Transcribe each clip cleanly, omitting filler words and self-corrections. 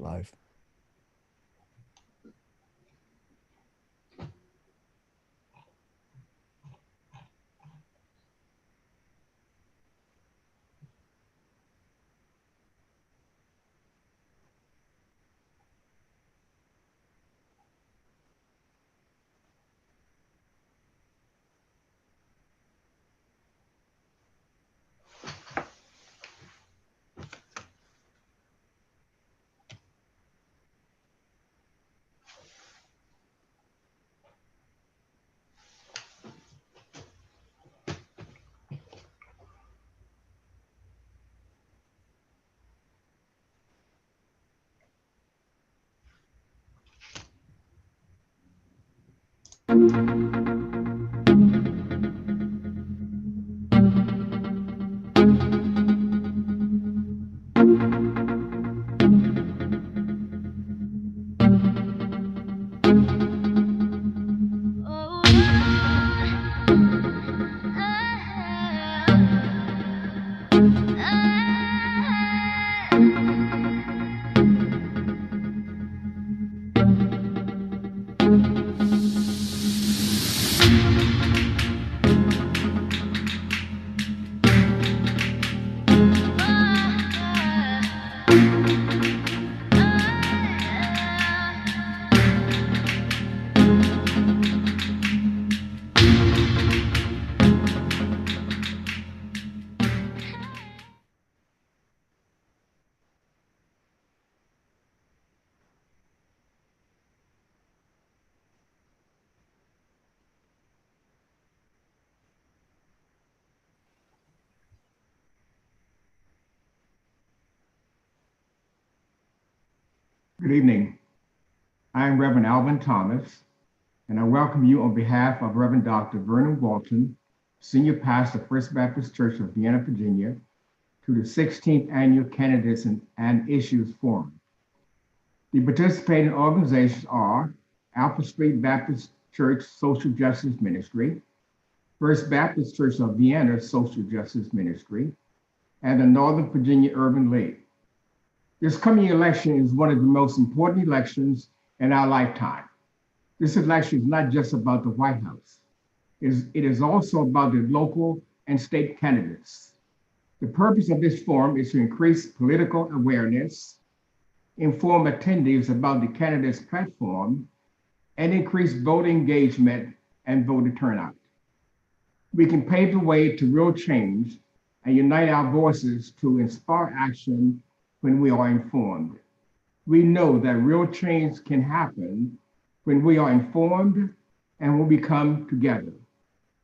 Live. Good evening. I am Reverend Alvin Thomas, and I welcome you on behalf of Reverend Dr. Vernon Walton, Senior Pastor, First Baptist Church of Vienna, Virginia, to the 16th Annual Candidates and Issues Forum. The participating organizations are Alpha Street Baptist Church Social Justice Ministry, First Baptist Church of Vienna Social Justice Ministry, and the Northern Virginia Urban League. This coming election is one of the most important elections in our lifetime. This election is not just about the White House. It is also about the local and state candidates. The purpose of this forum is to increase political awareness, inform attendees about the candidates' platform, and increase voter engagement and voter turnout. We can pave the way to real change and unite our voices to inspire action when we are informed. We know that real change can happen when we are informed and when we come together.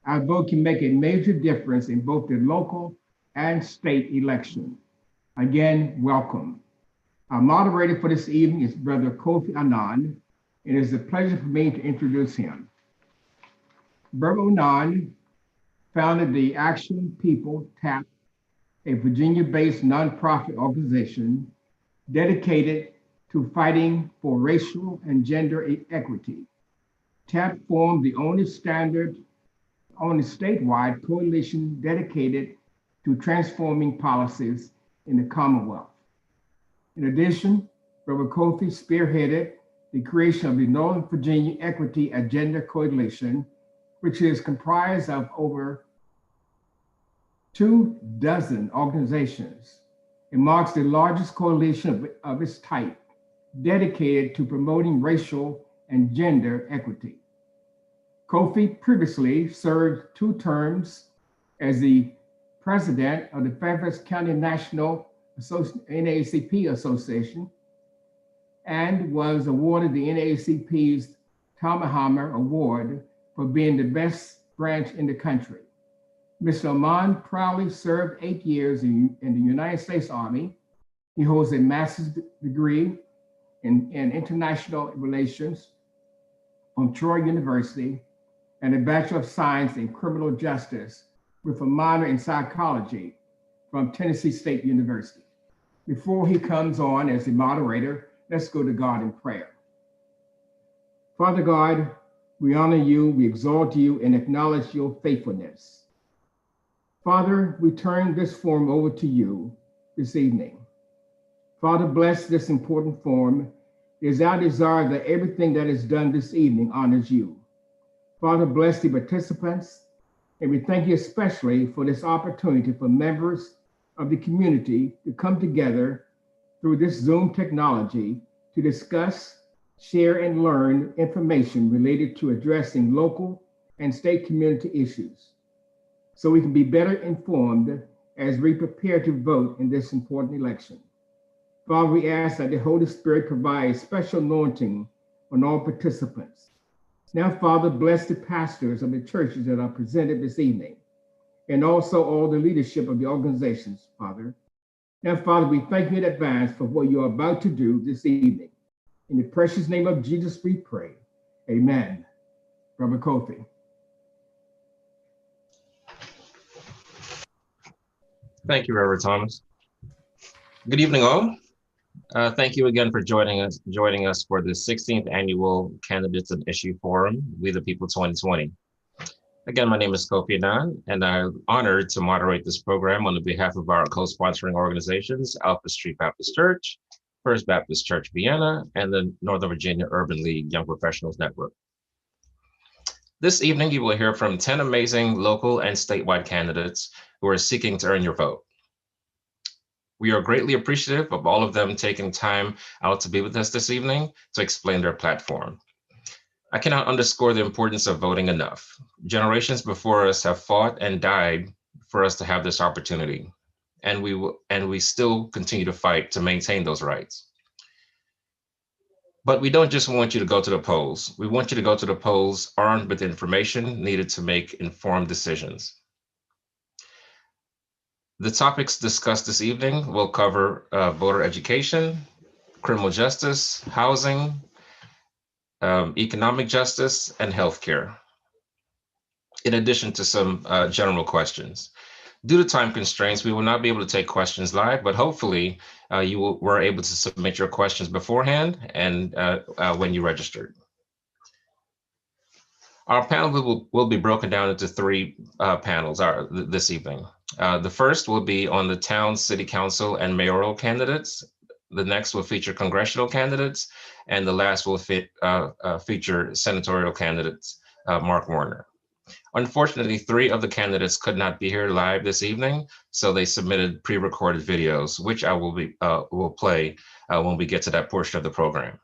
Our vote can make a major difference in both the local and state election. Again, welcome. Our moderator for this evening is Brother Kofi Annan. It is a pleasure for me to introduce him. Brother Annan founded the Action People TAP, a Virginia-based nonprofit organization dedicated to fighting for racial and gender equity. TAP formed the only statewide coalition dedicated to transforming policies in the Commonwealth. In addition, Brother Kofi spearheaded the creation of the Northern Virginia Equity Agenda Coalition, which is comprised of over 24 organizations. It marks the largest coalition of its type dedicated to promoting racial and gender equity. Kofi previously served 2 terms as the president of the Fairfax County National NAACP Association and was awarded the NAACP's Tomahawk Award for being the best branch in the country. Mr. Amon proudly served 8 years in the United States Army. He holds a master's degree in international relations from Troy University and a Bachelor of Science in Criminal Justice with a minor in psychology from Tennessee State University. Before he comes on as the moderator, let's go to God in prayer. Father God, we honor you, we exalt you, and acknowledge your faithfulness. Father, we turn this forum over to you this evening. Father, bless this important forum. It is our desire that everything that is done this evening honors you. Father, bless the participants, and we thank you especially for this opportunity for members of the community to come together through this Zoom technology to discuss, share, and learn information related to addressing local and state community issues so we can be better informed as we prepare to vote in this important election. Father, we ask that the Holy Spirit provide special anointing on all participants. Now, Father, bless the pastors of the churches that are presented this evening, and also all the leadership of the organizations, Father. Now, Father, we thank you in advance for what you are about to do this evening. In the precious name of Jesus, we pray. Amen. Brother Kofi. Thank you, Reverend Thomas. Good evening, all. Thank you again for joining us for the 16th Annual Candidates and Issue Forum, We the People 2020. Again, my name is Kofi Annan, and I'm honored to moderate this program on behalf of our co-sponsoring organizations, Alpha Street Baptist Church, First Baptist Church Vienna, and the Northern Virginia Urban League Young Professionals Network. This evening, you will hear from 10 amazing local and statewide candidates who are seeking to earn your vote. We are greatly appreciative of all of them taking time out to be with us this evening to explain their platform. I cannot underscore the importance of voting enough. Generations before us have fought and died for us to have this opportunity, and we still continue to fight to maintain those rights. But we don't just want you to go to the polls. We want you to go to the polls armed with information needed to make informed decisions. The topics discussed this evening will cover voter education, criminal justice, housing, economic justice, and healthcare, in addition to some general questions. Due to time constraints, we will not be able to take questions live, but hopefully you were able to submit your questions beforehand and when you registered. Our panel will be broken down into three panels this evening. The first will be on the town, city council, and mayoral candidates. The next will feature congressional candidates, and the last will feature senatorial candidates, Mark Warner. Unfortunately, 3 of the candidates could not be here live this evening, so they submitted pre-recorded videos, which I will play when we get to that portion of the program.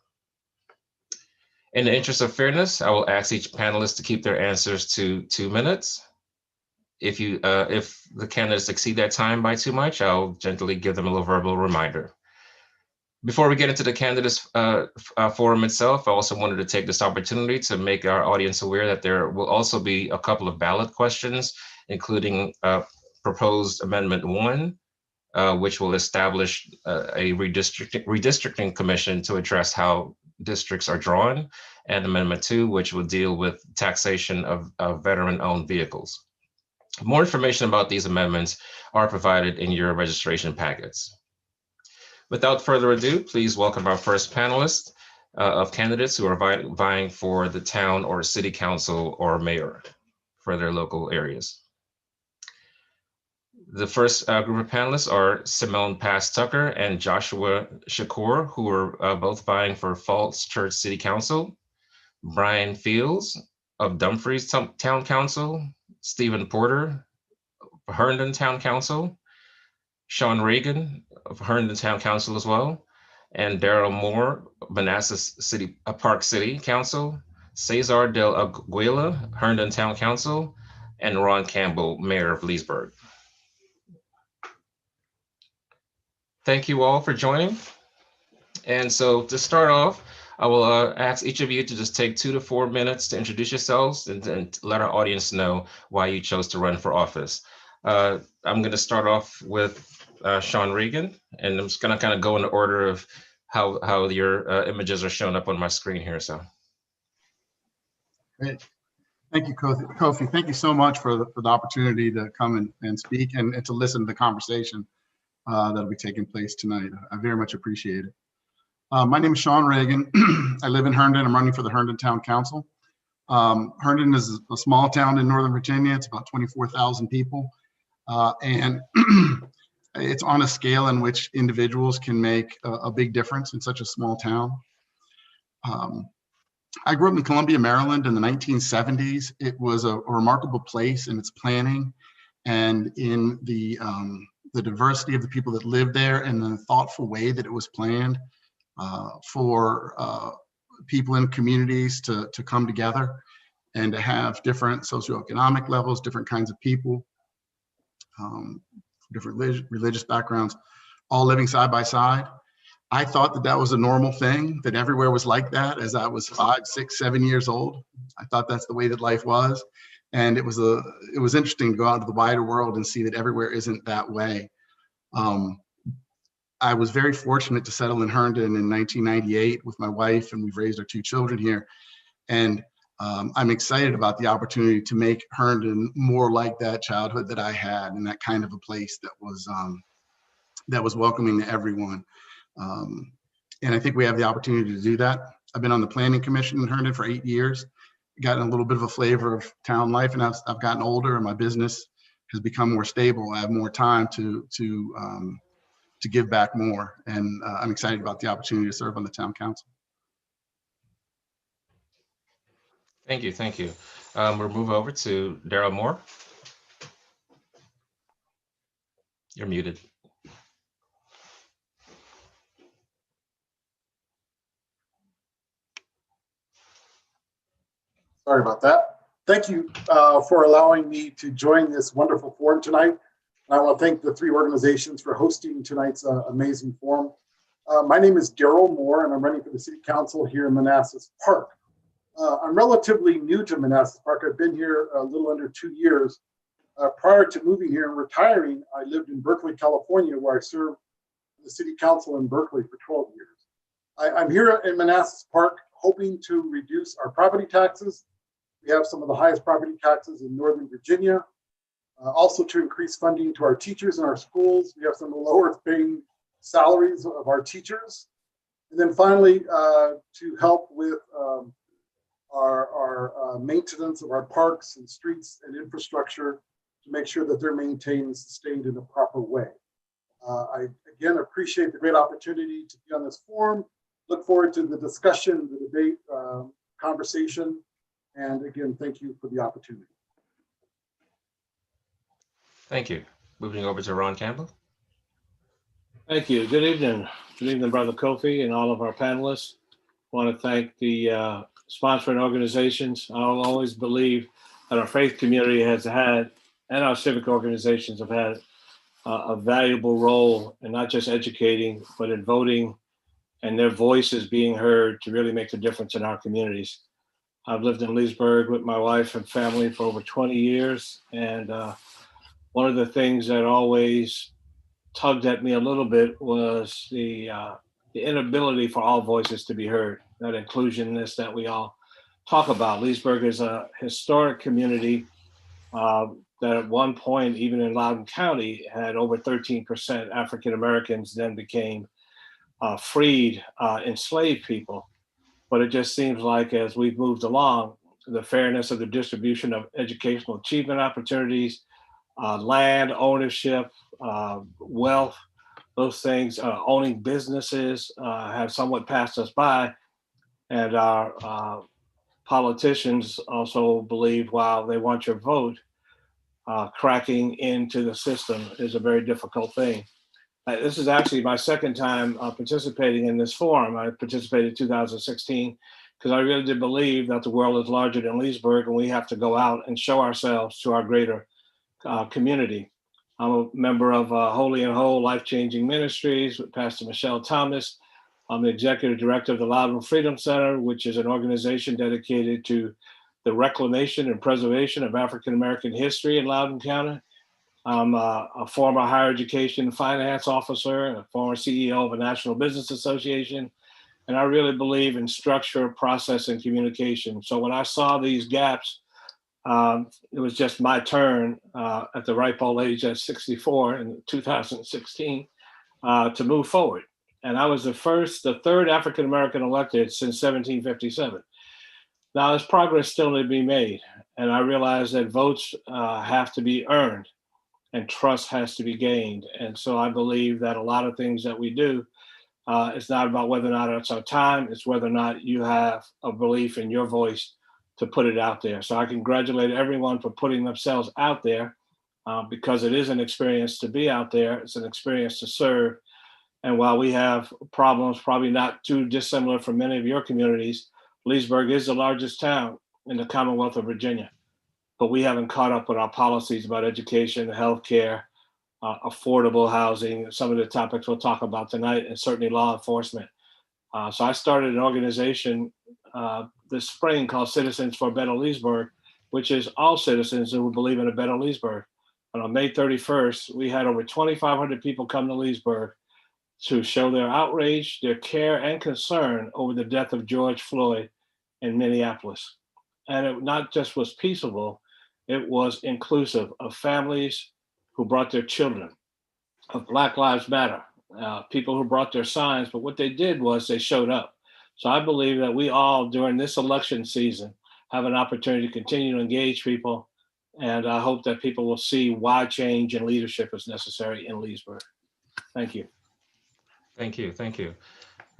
In the interest of fairness, I will ask each panelist to keep their answers to 2 minutes. If the candidates exceed that time by too much, I'll gently give them a little verbal reminder. Before we get into the candidates forum itself, I also wanted to take this opportunity to make our audience aware that there will also be a couple of ballot questions, including proposed Amendment 1, which will establish a redistricting commission to address how districts are drawn, and Amendment 2, which will deal with taxation of veteran-owned vehicles. More information about these amendments are provided in your registration packets. Without further ado, please welcome our first panelist of candidates who are vying for the town or city council or mayor for their local areas. The first group of panelists are Simone Pass-Tucker and Joshua Shakur, who are both vying for Falls Church City Council, Brian Fields of Dumfries Town Council, Stephen Porter of Herndon Town Council, Sean Reagan of Herndon Town Council as well, and Daryl Moore, Manassas Park City Council, Cesar Del Aguila, Herndon Town Council, and Ron Campbell, Mayor of Leesburg. Thank you all for joining. And so to start off, I will ask each of you to just take 2 to 4 minutes to introduce yourselves and let our audience know why you chose to run for office. I'm going to start off with Sean Reagan, and I'm just going to kind of go in the order of how your images are showing up on my screen here. So, great, thank you, Kofi. Thank you so much for the opportunity to come and speak and to listen to the conversation that'll be taking place tonight. I very much appreciate it. My name is Sean Reagan. I live in Herndon. I'm running for the Herndon Town Council. Herndon is a small town in Northern Virginia. It's about 24,000 people. And it's on a scale in which individuals can make a big difference in such a small town. I grew up in Columbia, Maryland in the 1970s. It was a remarkable place in its planning and in the diversity of the people that lived there and the thoughtful way that it was planned for people in communities to come together and to have different socioeconomic levels, different kinds of people, different religious backgrounds, all living side by side. I thought that that was a normal thing, that everywhere was like that as I was 5, 6, 7 years old. I thought that's the way that life was. And it was interesting to go out into the wider world and see that everywhere isn't that way. I was very fortunate to settle in Herndon in 1998 with my wife, and we've raised our 2 children here. And I'm excited about the opportunity to make Herndon more like that childhood that I had, and that kind of a place that was welcoming to everyone. And I think we have the opportunity to do that. I've been on the planning commission in Herndon for 8 years, gotten a little bit of a flavor of town life, and I've gotten older and my business has become more stable. I have more time to give back more, and I'm excited about the opportunity to serve on the town council. Thank you, thank you. We'll move over to Daryl Moore. You're muted. Sorry about that. Thank you for allowing me to join this wonderful forum tonight. I want to thank the 3 organizations for hosting tonight's amazing forum. My name is Daryl Moore, and I'm running for the City Council here in Manassas Park. I'm relatively new to Manassas Park. I've been here a little under 2 years. Prior to moving here and retiring, I lived in Berkeley, California, where I served the City Council in Berkeley for 12 years. I'm here in Manassas Park hoping to reduce our property taxes. We have some of the highest property taxes in Northern Virginia. Also to increase funding to our teachers in our schools. We have some of the lowest paying salaries of our teachers. And then finally, to help with our maintenance of our parks and streets and infrastructure to make sure that they're maintained and sustained in a proper way. I, again, appreciate the great opportunity to be on this forum. Look forward to the discussion, the debate, conversation. And again, thank you for the opportunity. Thank you. Moving over to Ron Campbell. Thank you. Good evening. Good evening, Brother Kofi and all of our panelists. I want to thank the sponsoring organizations. I'll always believe that our faith community has had, and our civic organizations have had a valuable role in not just educating, but in voting and their voices being heard to really make a difference in our communities. I've lived in Leesburg with my wife and family for over 20 years. And one of the things that always tugged at me a little bit was the inability for all voices to be heard, that inclusionness that we all talk about. Leesburg is a historic community that at one point, even in Loudoun County, had over 13% African Americans, then became freed enslaved people. But it just seems like as we've moved along, the fairness of the distribution of educational achievement opportunities, land ownership, wealth, those things, owning businesses have somewhat passed us by. And our politicians also believe while they want your vote, cracking into the system is a very difficult thing. This is actually my second time participating in this forum. I participated in 2016 because I really did believe that the world is larger than Leesburg and we have to go out and show ourselves to our greater community. I'm a member of Holy and Whole Life-Changing Ministries with Pastor Michelle Thomas. I'm the executive director of the Loudoun Freedom Center, which is an organization dedicated to the reclamation and preservation of African-American history in Loudoun County. I'm a former higher education finance officer, a former CEO of a National Business Association, and I really believe in structure, process, and communication. So when I saw these gaps, it was just my turn at the ripe old age at 64 in 2016 to move forward. And I was the third African-American elected since 1757. Now there's progress still to be made. And I realize that votes have to be earned. and trust has to be gained. And so I believe that a lot of things that we do, it's not about whether or not it's our time, it's whether or not you have a belief in your voice to put it out there. So I congratulate everyone for putting themselves out there, because it is an experience to be out there. It's an experience to serve. And while we have problems, probably not too dissimilar from many of your communities, Leesburg is the largest town in the Commonwealth of Virginia, but we haven't caught up with our policies about education, healthcare, affordable housing, some of the topics we'll talk about tonight, and certainly law enforcement. So I started an organization this spring called Citizens for a Better Leesburg, which is all citizens who believe in a better Leesburg. And on May 31st, we had over 2,500 people come to Leesburg to show their outrage, their care, and concern over the death of George Floyd in Minneapolis. And it not just was peaceable, it was inclusive of families who brought their children, of Black Lives Matter, people who brought their signs, but what they did was they showed up. So I believe that we all, during this election season, have an opportunity to continue to engage people, and I hope that people will see why change and leadership is necessary in Leesburg. Thank you. Thank you. Thank you.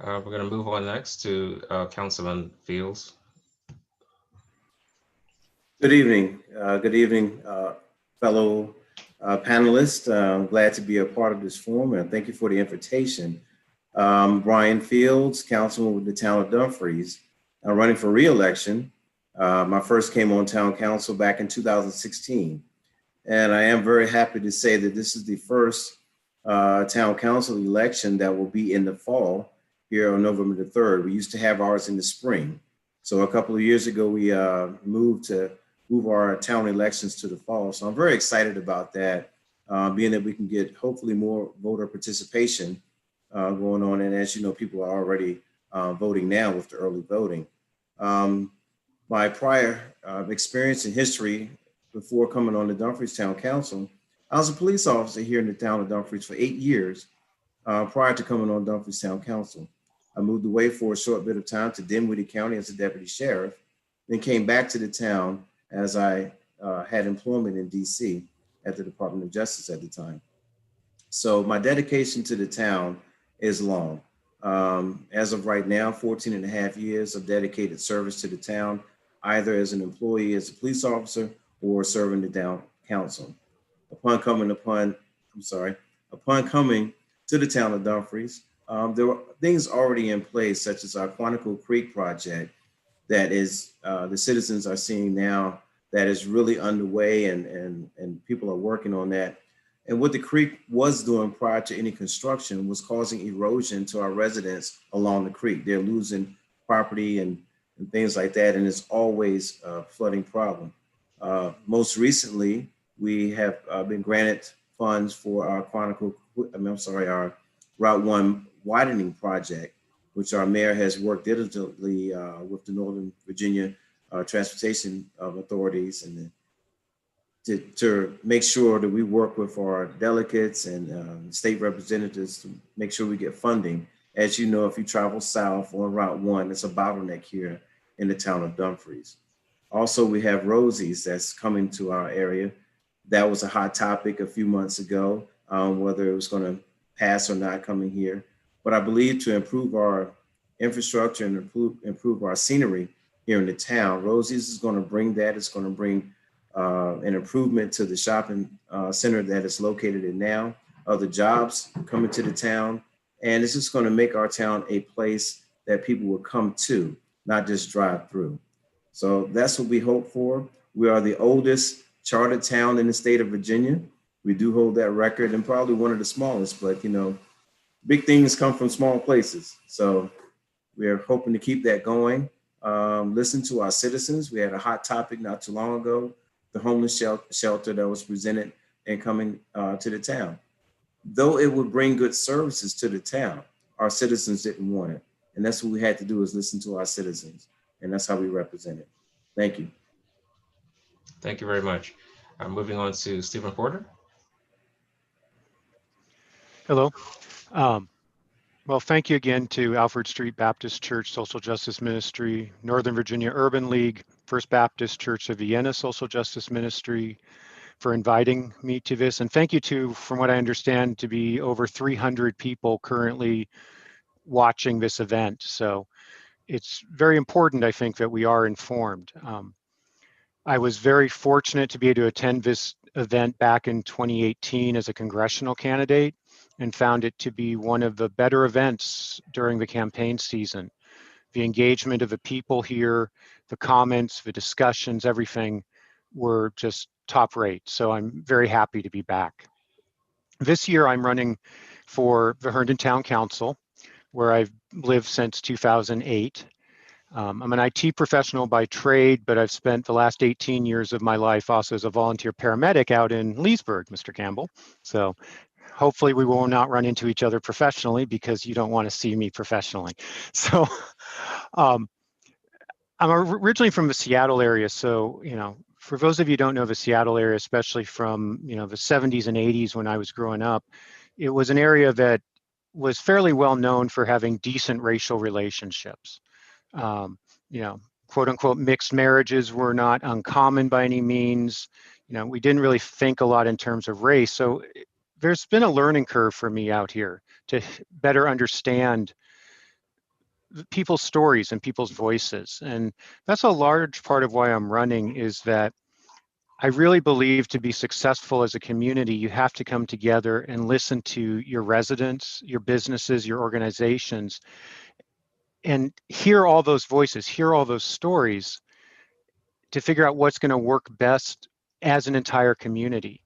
We're going to move on next to Councilman Fields. Good evening. Fellow panelists. I'm glad to be a part of this forum, and thank you for the invitation. Brian Fields, councilman with the town of Dumfries, running for re-election. I first came on town council back in 2016, and I am very happy to say that this is the first town council election that will be in the fall here on November the 3rd. We used to have ours in the spring. So a couple of years ago, we moved our town elections to the fall. So I'm very excited about that, being that we can get hopefully more voter participation going on. And as you know, people are already voting now with the early voting. My prior experience and history before coming on the Dumfries Town Council, I was a police officer here in the town of Dumfries for 8 years prior to coming on Dumfries Town Council. I moved away for a short bit of time to Dinwiddie County as a deputy sheriff, then came back to the town as I had employment in DC at the Department of Justice at the time. So my dedication to the town is long. As of right now, 14 and a half years of dedicated service to the town, either as an employee, as a police officer, or serving the town council. Upon coming to the town of Dumfries, there were things already in place, such as our Quantico Creek project that is the citizens are seeing now that is really underway, and people are working on that. And what the creek was doing prior to any construction was causing erosion to our residents along the creek. They're losing property and things like that, and it's always a flooding problem. Most recently, we have been granted funds for our our Route 1 widening project, which our mayor has worked diligently with the Northern Virginia Transportation Authorities and to make sure that we work with our delegates and state representatives to make sure we get funding. As you know, if you travel south on Route 1, it's a bottleneck here in the town of Dumfries. Also, we have Rosie's that's coming to our area. That was a hot topic a few months ago, whether it was going to pass or not coming here. But I believe to improve our infrastructure and improve our scenery here in the town, Rosie's is going to bring that. It's going to bring an improvement to the shopping center that is located in now, other jobs coming to the town. And it's just going to make our town a place that people will come to, not just drive through. So that's what we hope for. We are the oldest chartered town in the state of Virginia. We do hold that record, and probably one of the smallest, but you know, big things come from small places. So we're hoping to keep that going. Listen to our citizens. We had a hot topic not too long ago, the homeless shelter that was presented and coming to the town. Though it would bring good services to the town, our citizens didn't want it. And that's what we had to do, is listen to our citizens. And that's how we represent it. Thank you. Thank you very much. Moving on to Stephen Porter. Hello. Well, thank you again to Alfred Street Baptist Church Social Justice Ministry, Northern Virginia Urban League, First Baptist Church of Vienna Social Justice Ministry, for inviting me to this. And thank you to, from what I understand, to be over 300 people currently watching this event. So it's very important, I think, that we are informed. I was very fortunate to be able to attend this event back in 2018 as a congressional candidate and found it to be one of the better events during the campaign season. The engagement of the people here, the comments, the discussions, everything were just top rate. So I'm very happy to be back. This year I'm running for the Herndon Town Council, where I've lived since 2008. I'm an IT professional by trade, but I've spent the last 18 years of my life also as a volunteer paramedic out in Leesburg, Mr. Campbell. So hopefully we will not run into each other professionally, because you don't want to see me professionally. So I'm originally from the Seattle area. So, for those of you who don't know the Seattle area, especially from, the 70s and 80s when I was growing up, it was an area that was fairly well known for having decent racial relationships. Quote unquote, mixed marriages were not uncommon by any means. We didn't really think a lot in terms of race. So there's been a learning curve for me out here to better understand people's stories and people's voices. And that's a large part of why I'm running, is that I really believe to be successful as a community, you have to come together and listen to your residents, your businesses, your organizations, and hear all those voices, hear all those stories to figure out what's going to work best as an entire community.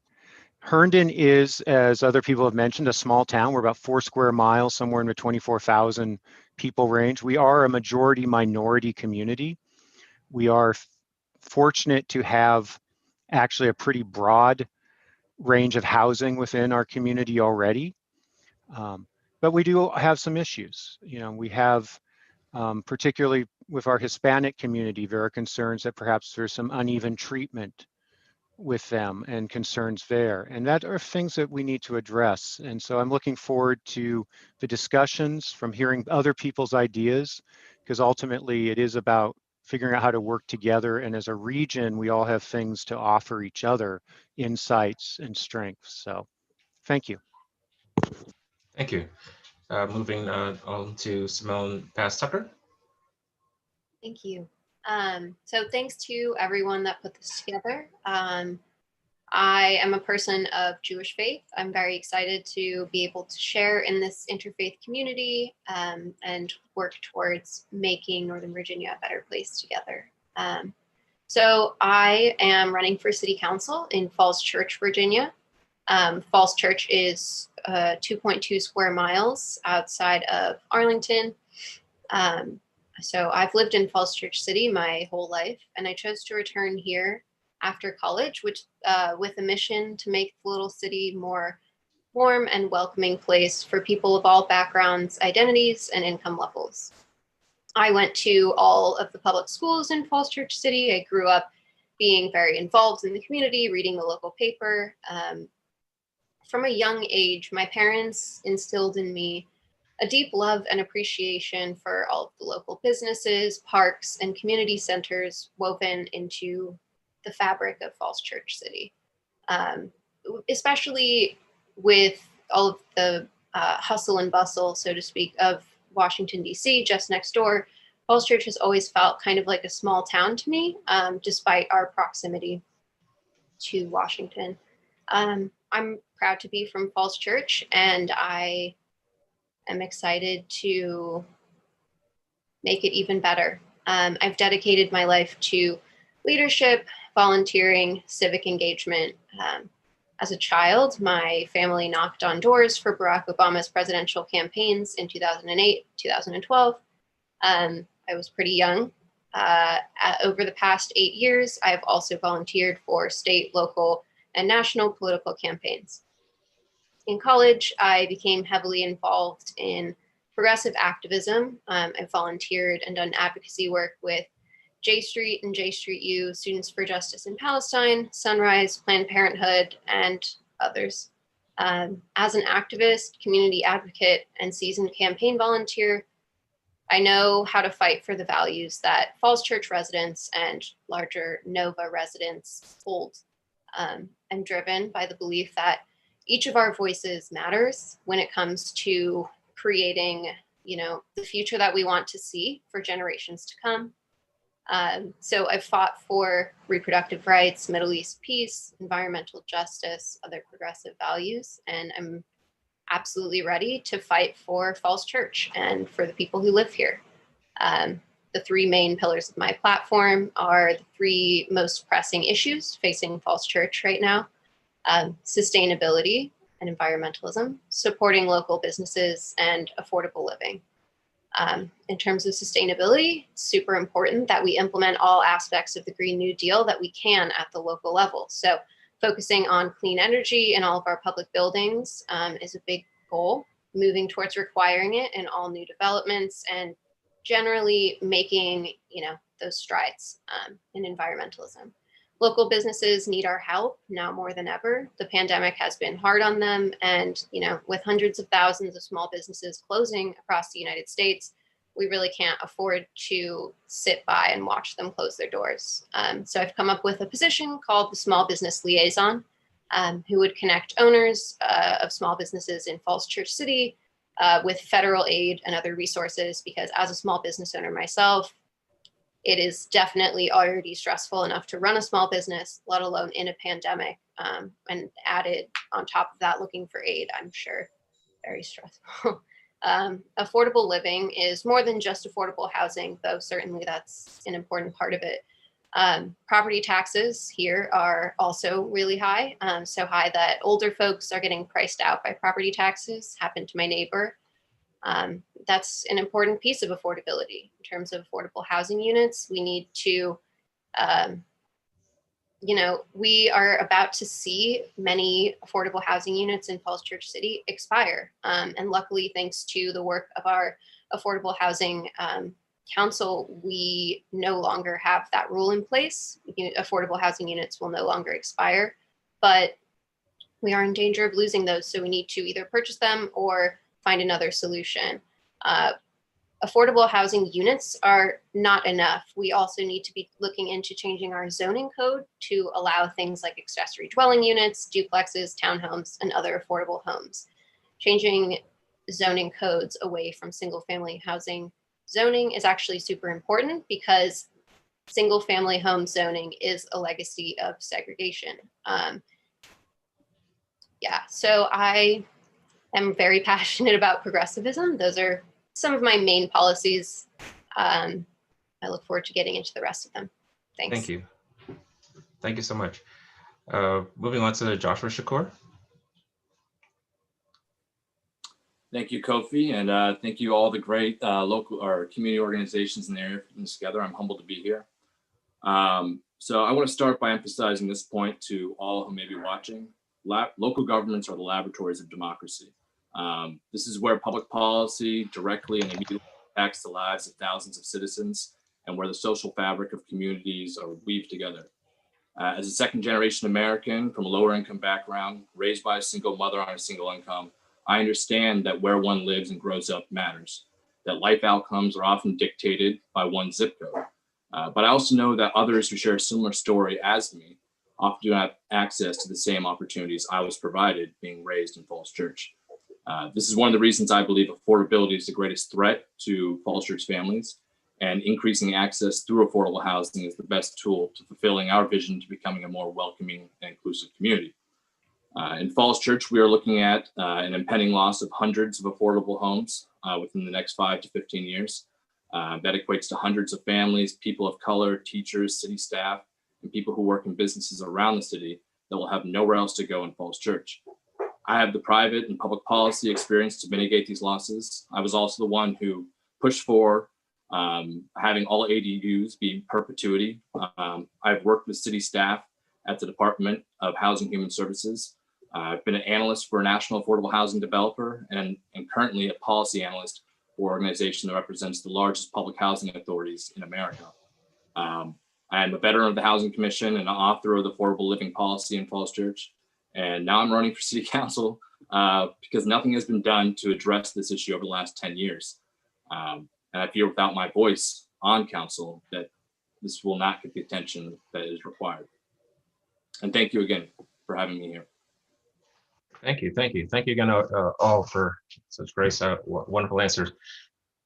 Herndon is, as other people have mentioned, a small town. We're about 4 square miles, somewhere in the 24,000 people range. We are a majority minority community. We are fortunate to have actually a pretty broad range of housing within our community already. But we do have some issues. We have, particularly with our Hispanic community, there are concerns that perhaps there's some uneven treatment with them and concerns there. And that are things that we need to address. And so I'm looking forward to the discussions, from hearing other people's ideas, because ultimately it is about figuring out how to work together. And as a region, we all have things to offer each other, insights and strengths. So thank you. Thank you. Moving on to Simone Bass-Tucker. Thank you. So thanks to everyone that put this together. I am a person of Jewish faith. I'm very excited to be able to share in this interfaith community and work towards making Northern Virginia a better place together. So I am running for city council in Falls Church, Virginia. Falls Church is 2.2 square miles outside of Arlington. So I've lived in Falls Church City my whole life, and I chose to return here after college, which with a mission to make the little city more warm and welcoming place for people of all backgrounds, identities, and income levels. I went to all of the public schools in Falls Church City. I grew up being very involved in the community, reading the local paper. From a young age, my parents instilled in me a deep love and appreciation for all of the local businesses, parks, and community centers woven into the fabric of Falls Church City. Especially with all of the hustle and bustle, so to speak, of Washington, D.C., just next door, Falls Church has always felt kind of like a small town to me, despite our proximity to Washington. I'm proud to be from Falls Church, and I am excited to make it even better. I've dedicated my life to leadership, volunteering, civic engagement. As a child, my family knocked on doors for Barack Obama's presidential campaigns in 2008, 2012. I was pretty young. Over the past 8 years, I've also volunteered for state, local, and national political campaigns. In college, I became heavily involved in progressive activism. I volunteered and done advocacy work with J Street and J Street U, Students for Justice in Palestine, Sunrise, Planned Parenthood, and others. As an activist, community advocate, and seasoned campaign volunteer, I know how to fight for the values that Falls Church residents and larger Nova residents hold. I'm driven by the belief that each of our voices matters when it comes to creating, the future that we want to see for generations to come. So I've fought for reproductive rights, Middle East peace, environmental justice, other progressive values, and I'm absolutely ready to fight for Falls Church and for the people who live here. The three main pillars of my platform are the three most pressing issues facing Falls Church right now: sustainability and environmentalism, supporting local businesses, and affordable living. In terms of sustainability, it's super important that we implement all aspects of the Green New Deal that we can at the local level. So focusing on clean energy in all of our public buildings is a big goal, moving towards requiring it in all new developments, and generally making, those strides in environmentalism. Local businesses need our help now more than ever. The pandemic has been hard on them, and with hundreds of thousands of small businesses closing across the United States, we really can't afford to sit by and watch them close their doors. So I've come up with a position called the Small Business Liaison, who would connect owners of small businesses in Falls Church City with federal aid and other resources, because as a small business owner myself, it is definitely already stressful enough to run a small business, let alone in a pandemic, and added on top of that, looking for aid, I'm sure, very stressful. Affordable living is more than just affordable housing, though certainly that's an important part of it. Property taxes here are also really high, so high that older folks are getting priced out by property taxes. Happened to my neighbor. That's an important piece of affordability. In terms of affordable housing units, we need to, we are about to see many affordable housing units in Falls Church City expire. And luckily, thanks to the work of our Affordable Housing Council, we no longer have that rule in place. Affordable housing units will no longer expire, but we are in danger of losing those. So we need to either purchase them or find another solution. Affordable housing units are not enough. We also need to be looking into changing our zoning code to allow things like accessory dwelling units, duplexes, townhomes, and other affordable homes. Changing zoning codes away from single family housing zoning is actually super important, because single family home zoning is a legacy of segregation. So I am very passionate about progressivism. Those are some of my main policies. I look forward to getting into the rest of them. Thanks. Thank you. Thank you so much. Moving on to Joshua Shakur. Thank you, Kofi, and thank you all the great local or community organizations in the area putting this together. I'm humbled to be here. So I want to start by emphasizing this point to all who may be watching. Local governments are the laboratories of democracy. This is where public policy directly and immediately impacts the lives of thousands of citizens, and where the social fabric of communities are weaved together. As a second-generation American from a lower-income background, raised by a single mother on a single income, I understand that where one lives and grows up matters, that life outcomes are often dictated by one zip code. But I also know that others who share a similar story as me often do not have access to the same opportunities I was provided being raised in Falls Church. This is one of the reasons I believe affordability is the greatest threat to Falls Church families, and increasing access through affordable housing is the best tool to fulfilling our vision to becoming a more welcoming and inclusive community. In Falls Church, we are looking at an impending loss of hundreds of affordable homes within the next 5 to 15 years. That equates to hundreds of families, people of color, teachers, city staff, and people who work in businesses around the city that will have nowhere else to go in Falls Church. I have the private and public policy experience to mitigate these losses. I was also the one who pushed for having all ADUs be perpetuity. I've worked with city staff at the Department of Housing and Human Services. I've been an analyst for a national affordable housing developer, and currently a policy analyst for an organization that represents the largest public housing authorities in America. I am a veteran of the Housing Commission and an author of the Affordable Living Policy in Falls Church. And now I'm running for city council because nothing has been done to address this issue over the last 10 years. And I fear without my voice on council that this will not get the attention that is required. And thank you again for having me here. Thank you. Thank you again, all, for such great, wonderful answers.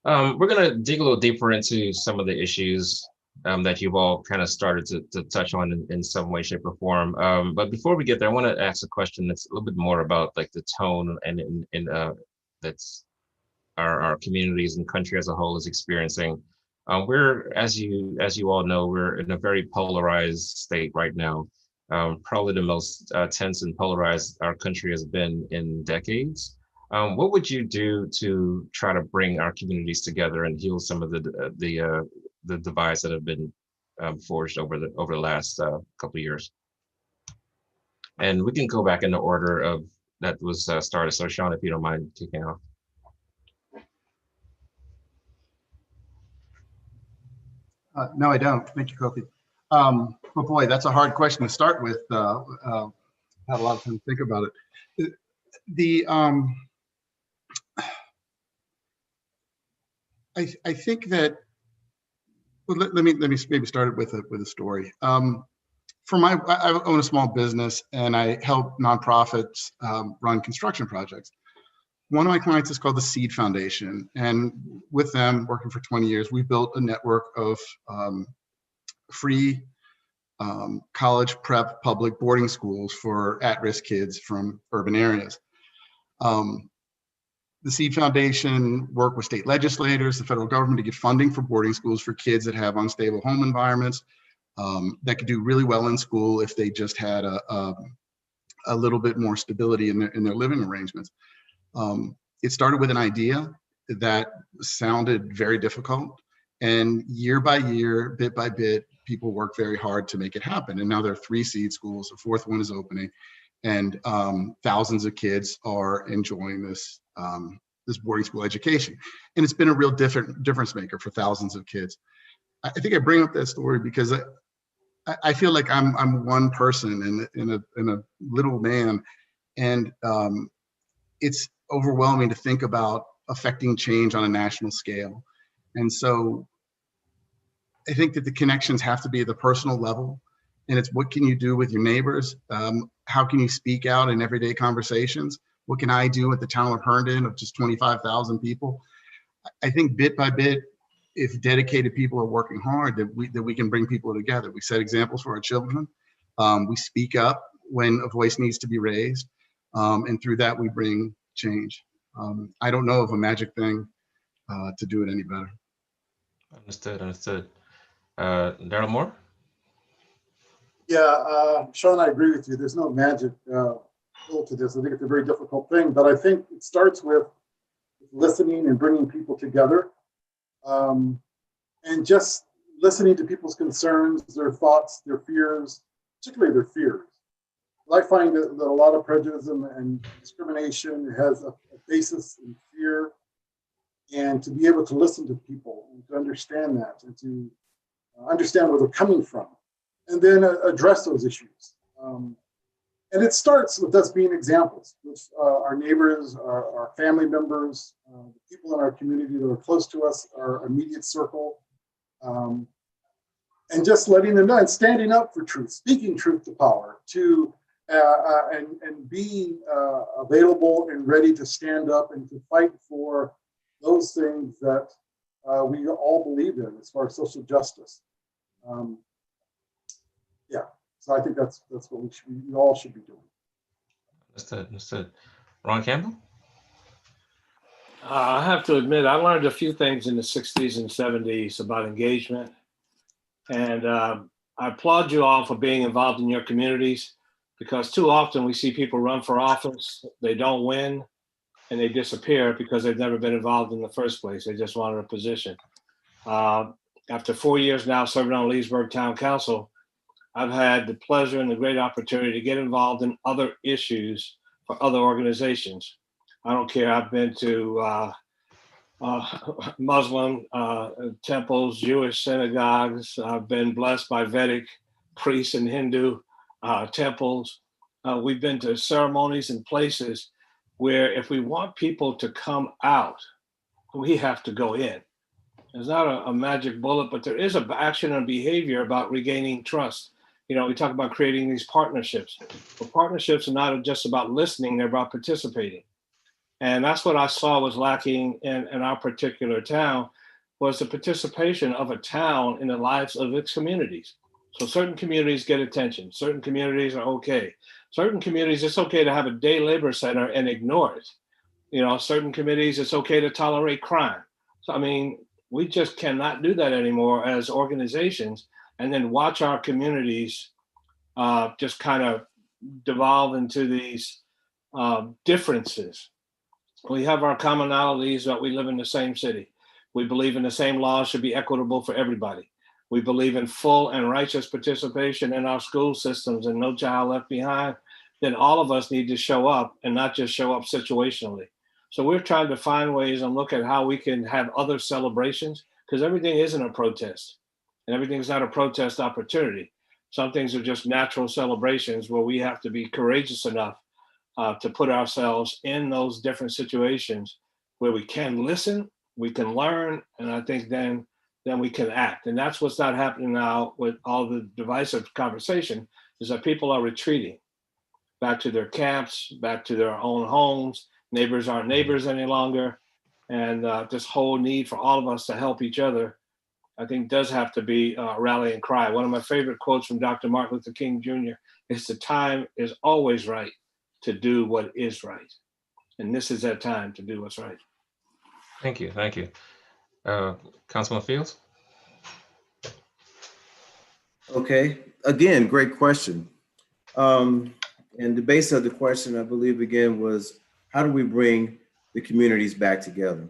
We're going to dig a little deeper into some of the issues that you've all kind of started to touch on in some way, shape, or form. But before we get there, I want to ask a question that's a little bit more about like the tone and that's our communities and country as a whole is experiencing. We're, as you all know, we're in a very polarized state right now. Probably the most tense and polarized our country has been in decades. What would you do to try to bring our communities together and heal some of the divides that have been forged over the last couple of years? And we can go back in the order of that was started. So Sean, if you don't mind kicking off. No, I don't. Thank you, Kofi. But boy, that's a hard question to start with. Had a lot of time to think about it. I think that, well, let me maybe start it with a story. I own a small business and I help nonprofits run construction projects. One of my clients is called the Seed Foundation, and with them, working for 20 years, we built a network of free college prep public boarding schools for at-risk kids from urban areas. The Seed Foundation worked with state legislators, the federal government, to get funding for boarding schools for kids that have unstable home environments that could do really well in school if they just had a little bit more stability in their living arrangements. It started with an idea that sounded very difficult, and year by year, bit by bit, people worked very hard to make it happen. And now there are 3 seed schools, a 4th one is opening, and thousands of kids are enjoying this boarding school education. And it's been a real difference maker for thousands of kids. I think I bring up that story because I feel like I'm one person in a little man, and it's overwhelming to think about affecting change on a national scale. And so I think that the connections have to be at the personal level, and it's what can you do with your neighbors? How can you speak out in everyday conversations? What can I do at the town of Herndon of just 25,000 people? I think bit by bit, if dedicated people are working hard, that we can bring people together. We set examples for our children. We speak up when a voice needs to be raised, and through that we bring change. I don't know of a magic thing to do it any better. Understood. Daryl Moore? Yeah, Sean, I agree with you. There's no magic pill to this. I think it's a very difficult thing, but I think it starts with listening and bringing people together, and just listening to people's concerns, their thoughts, their fears, particularly their fears. I find that a lot of prejudice and discrimination has a basis in fear, and to be able to listen to people and to understand that and to understand where they're coming from, and then address those issues. And it starts with us being examples with our neighbors, our family members, the people in our community that are close to us, our immediate circle, and just letting them know and standing up for truth, speaking truth to power, and being available and ready to stand up and to fight for those things that we all believe in as far as social justice. So I think that's what we all should be doing. Understood. Ron Campbell? I have to admit, I learned a few things in the 60s and 70s about engagement. And I applaud you all for being involved in your communities, because too often we see people run for office, they don't win, and they disappear because they've never been involved in the first place. They just wanted a position. After 4 years now serving on Leesburg Town Council, I've had the pleasure and the great opportunity to get involved in other issues for other organizations. I don't care. I've been to Muslim temples, Jewish synagogues. I've been blessed by Vedic priests and Hindu temples. We've been to ceremonies and places where if we want people to come out, we have to go in. There's not a magic bullet, but there is an action and behavior about regaining trust. We talk about creating these partnerships. But partnerships are not just about listening, they're about participating. And that's what I saw was lacking in our particular town, was the participation of a town in the lives of its communities. So certain communities get attention. Certain communities are okay. Certain communities, it's okay to have a day labor center and ignore it. Certain committees, it's okay to tolerate crime. So, I mean, we just cannot do that anymore as organizations and then watch our communities just kind of devolve into these differences. We have our commonalities that we live in the same city. We believe in the same laws should be equitable for everybody. We believe in full and righteous participation in our school systems and no child left behind. Then all of us need to show up and not just show up situationally. So we're trying to find ways and look at how we can have other celebrations, because everything isn't a protest and everything's not a protest opportunity. Some things are just natural celebrations where we have to be courageous enough to put ourselves in those different situations where we can listen, we can learn, and I think then we can act. And that's what's not happening now with all the divisive conversation, is that people are retreating back to their camps, back to their own homes. Neighbors aren't neighbors any longer. And this whole need for all of us to help each other, I think, does have to be a rallying cry. One of my favorite quotes from Dr. Martin Luther King Jr. is, "The time is always right to do what is right." And this is that time to do what's right. Thank you. Thank you. Councilman Fields? Okay, again, great question. And the base of the question, I believe, again, was how do we bring the communities back together?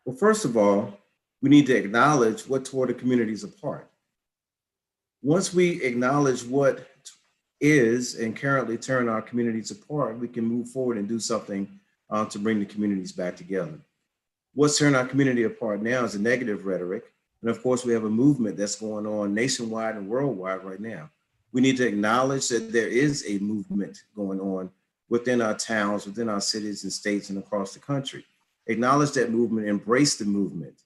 Well, first of all, we need to acknowledge what tore the communities apart. Once we acknowledge what is and currently tearing our communities apart, we can move forward and do something to bring the communities back together. What's tearing our community apart now is a negative rhetoric. And of course, we have a movement that's going on nationwide and worldwide right now. We need to acknowledge that there is a movement going on within our towns, within our cities and states and across the country. Acknowledge that movement, embrace the movement,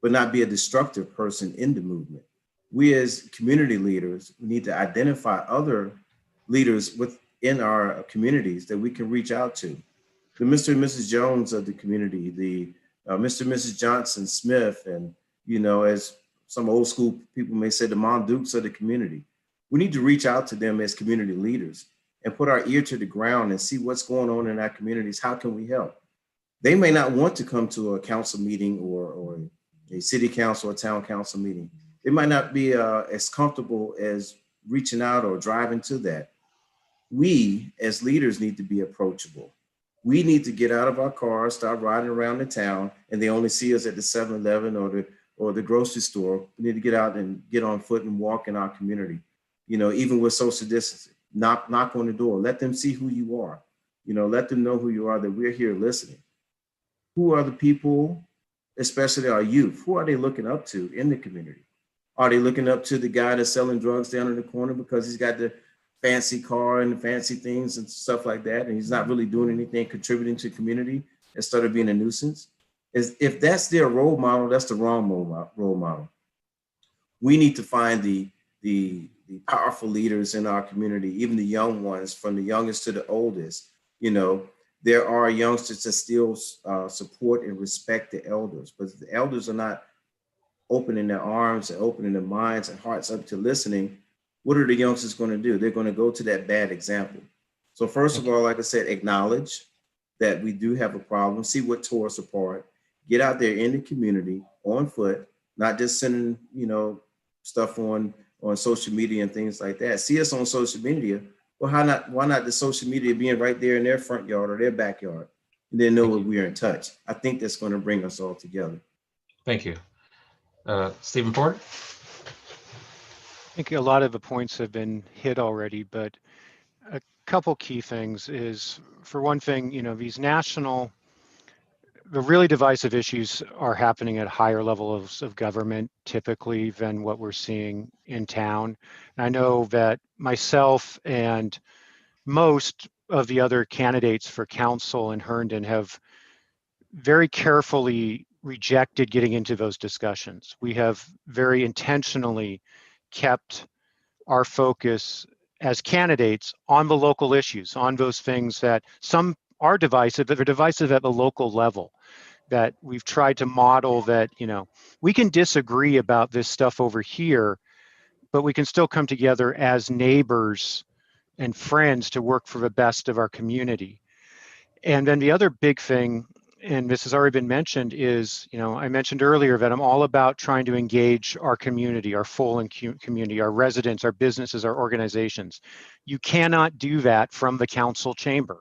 but not be a destructive person in the movement. We as community leaders, we need to identify other leaders within our communities that we can reach out to. The Mr. and Mrs. Jones of the community, the Mr. and Mrs. Johnson Smith, and as some old school people may say, the Mom Dukes of the community. We need to reach out to them as community leaders and put our ear to the ground and see what's going on in our communities. How can we help? They may not want to come to a council meeting or a city council or town council meeting. They might not be as comfortable as reaching out or driving to that. We as leaders need to be approachable. We need to get out of our cars, start riding around the town, and they only see us at the 7-Eleven or the grocery store. We need to get out and get on foot and walk in our community. Even with social distancing, knock on the door, let them see who you are. Let them know who you are, that we're here listening. Who are the people, especially our youth? Who are they looking up to in the community? Are they looking up to the guy that's selling drugs down in the corner because he's got the fancy car and the fancy things and stuff like that, and he's not really doing anything contributing to the community instead of being a nuisance? If that's their role model, that's the wrong role model. We need to find the powerful leaders in our community, even the young ones, from the youngest to the oldest. There are youngsters that still support and respect the elders, but the elders are not opening their arms and opening their minds and hearts up to listening. What are the youngsters going to do? They're going to go to that bad example. So first of all, like I said, acknowledge that we do have a problem, see what tore us apart, get out there in the community on foot, not just sending, stuff on social media and things like that. See us on social media. Well, why not the social media being right there in their front yard or their backyard? And they know that we are in touch. I think that's going to bring us all together. Thank you. Stephen Porter? I think a lot of the points have been hit already, but a couple key things is, for one thing, the really divisive issues are happening at higher levels of government typically than what we're seeing in town. And I know that myself and most of the other candidates for council in Herndon have very carefully rejected getting into those discussions. We have very intentionally kept our focus as candidates on the local issues, on those things that some are divisive, that are divisive at the local level, that we've tried to model that, we can disagree about this stuff over here, but we can still come together as neighbors and friends to work for the best of our community. And then the other big thing, and this has already been mentioned, is, I mentioned earlier that I'm all about trying to engage our community, our full community, our residents, our businesses, our organizations. You cannot do that from the council chamber.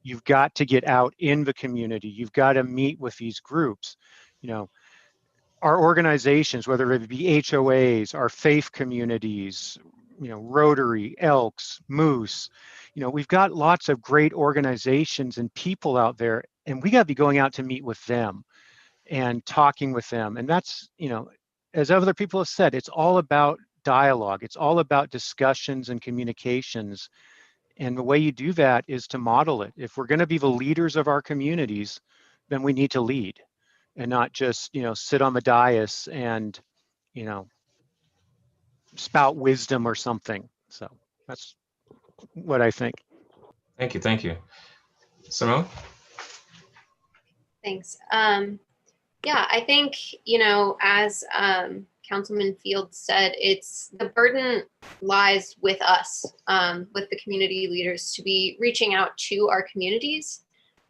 You've got to get out in the community. You've got to meet with these groups. Our organizations, whether it be HOAs, our faith communities, Rotary, Elks, Moose, we've got lots of great organizations and people out there, and we got to be going out to meet with them and talking with them. And that's, as other people have said, it's all about dialogue. It's all about discussions and communications. And the way you do that is to model it. If we're going to be the leaders of our communities, then we need to lead and not just, sit on the dais and, spout wisdom or something. So that's what I think. Thank you. Thank you. Simone? Thanks. Yeah, I think, as Councilman Fields said, the burden lies with us, with the community leaders, to be reaching out to our communities,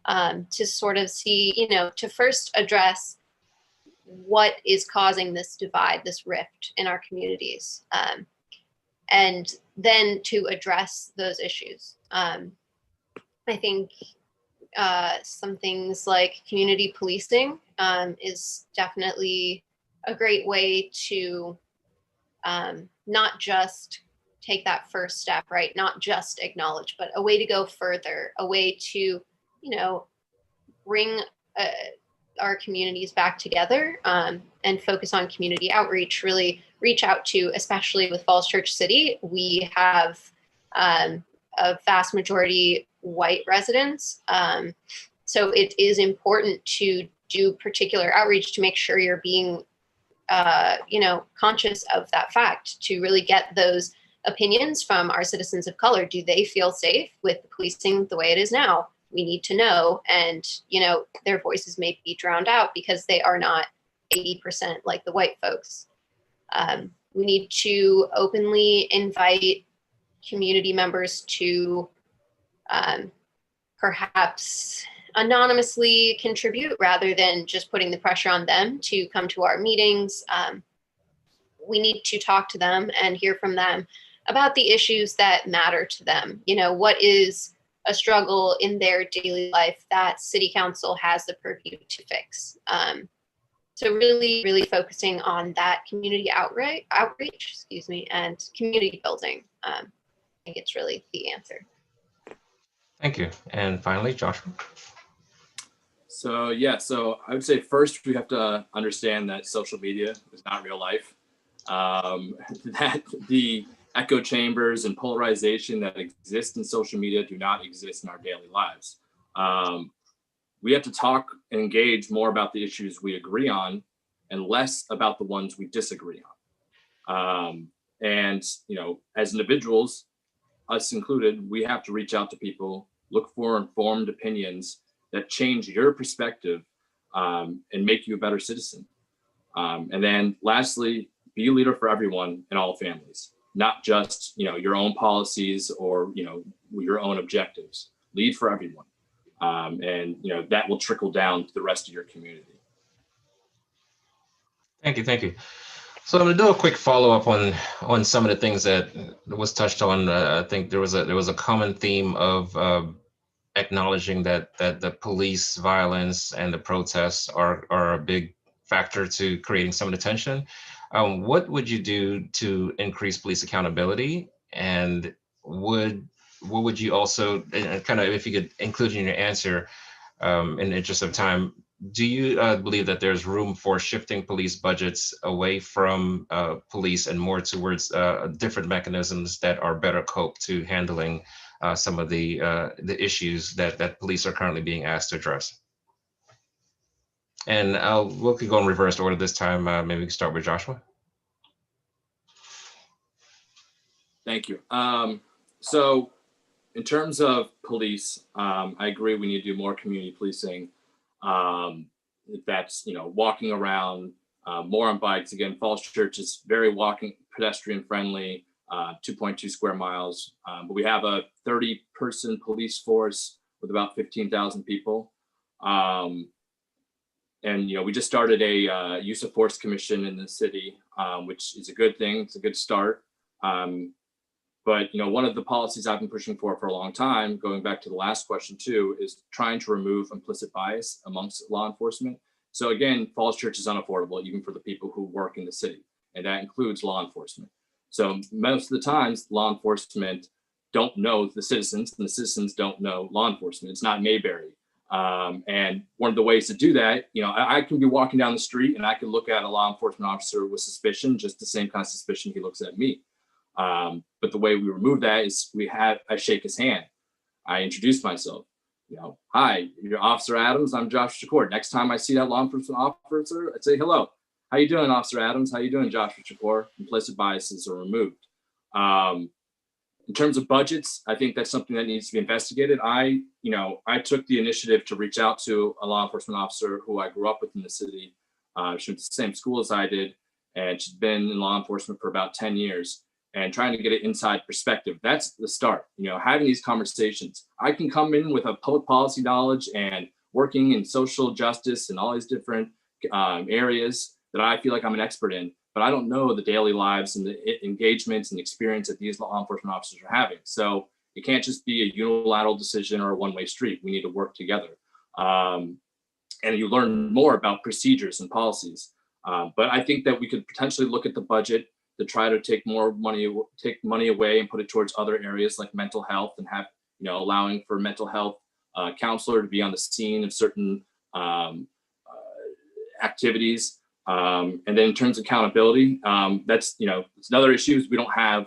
to sort of see, to first address what is causing this divide, this rift in our communities, and then to address those issues. I think some things like community policing is definitely a great way to not just take that first step, right? Not just acknowledge, but a way to go further, a way to, bring our communities back together, and focus on community outreach, really reach out to, especially with Falls Church City, we have a vast majority white residents. So it is important to do particular outreach to make sure you're being, conscious of that fact, to really get those opinions from our citizens of color. Do they feel safe with the policing the way it is now? We need to know. And, their voices may be drowned out because they are not 80% like the white folks. We need to openly invite community members to perhaps anonymously contribute rather than just putting the pressure on them to come to our meetings. We need to talk to them and hear from them about the issues that matter to them. What is a struggle in their daily life that City Council has the purview to fix. So really, really focusing on that community outreach, and community building. I think it's really the answer. Thank you. And finally, Joshua? So I would say first we have to understand that social media is not real life. That the echo chambers and polarization that exist in social media do not exist in our daily lives. We have to talk and engage more about the issues we agree on and less about the ones we disagree on. And as individuals, us included, we have to reach out to people, look for informed opinions that change your perspective, and make you a better citizen. And then lastly, be a leader for everyone in all families, not just your own policies or your own objectives. Lead for everyone, and that will trickle down to the rest of your community. Thank you. Thank you. So I'm going to do a quick follow-up on some of the things that was touched on. I think there was a common theme of acknowledging that the police violence and the protests are a big factor to creating some of the tension. What would you do to increase police accountability? And what would you also, and kind of if you could include in your answer, in the interest of time, do you believe that there's room for shifting police budgets away from police and more towards different mechanisms that are better coped to handling some of the issues that police are currently being asked to address? And we could go in reverse order this time. Maybe we can start with Joshua. Thank you. So in terms of police, I agree we need to do more community policing. That's, walking around, more on bikes. Again, Falls Church is very walking, pedestrian friendly, 2.2 square miles. But we have a 30-person police force with about 15,000 people. And, we just started a use of force commission in the city, which is a good thing. It's a good start. But one of the policies I've been pushing for a long time, going back to the last question too, is trying to remove implicit bias amongst law enforcement. So again, Falls Church is unaffordable even for the people who work in the city, and that includes law enforcement. So most of the times, law enforcement don't know the citizens, and the citizens don't know law enforcement. It's not Mayberry. And one of the ways to do that, I can be walking down the street and I can look at a law enforcement officer with suspicion, just the same kind of suspicion he looks at me. But the way we remove that is I shake his hand. I introduce myself. Hi, you're Officer Adams. I'm Josh Shakur. Next time I see that law enforcement officer, I'd say, hello. How you doing, Officer Adams? How you doing, Joshua Shakur? Implicit biases are removed. In terms of budgets, I think that's something that needs to be investigated. I took the initiative to reach out to a law enforcement officer who I grew up with in the city. She went to the same school as I did, and she's been in law enforcement for about 10 years. And trying to get an inside perspective. That's the start, having these conversations. I can come in with a public policy knowledge and working in social justice and all these different areas that I feel like I'm an expert in, but I don't know the daily lives and the engagements and experience that these law enforcement officers are having. So it can't just be a unilateral decision or a one-way street. We need to work together. And you learn more about procedures and policies. But I think that we could potentially look at the budget to try to take money away and put it towards other areas like mental health, and have, allowing for mental health counselor to be on the scene of certain activities. And then in terms of accountability, that's, it's another issue is we don't have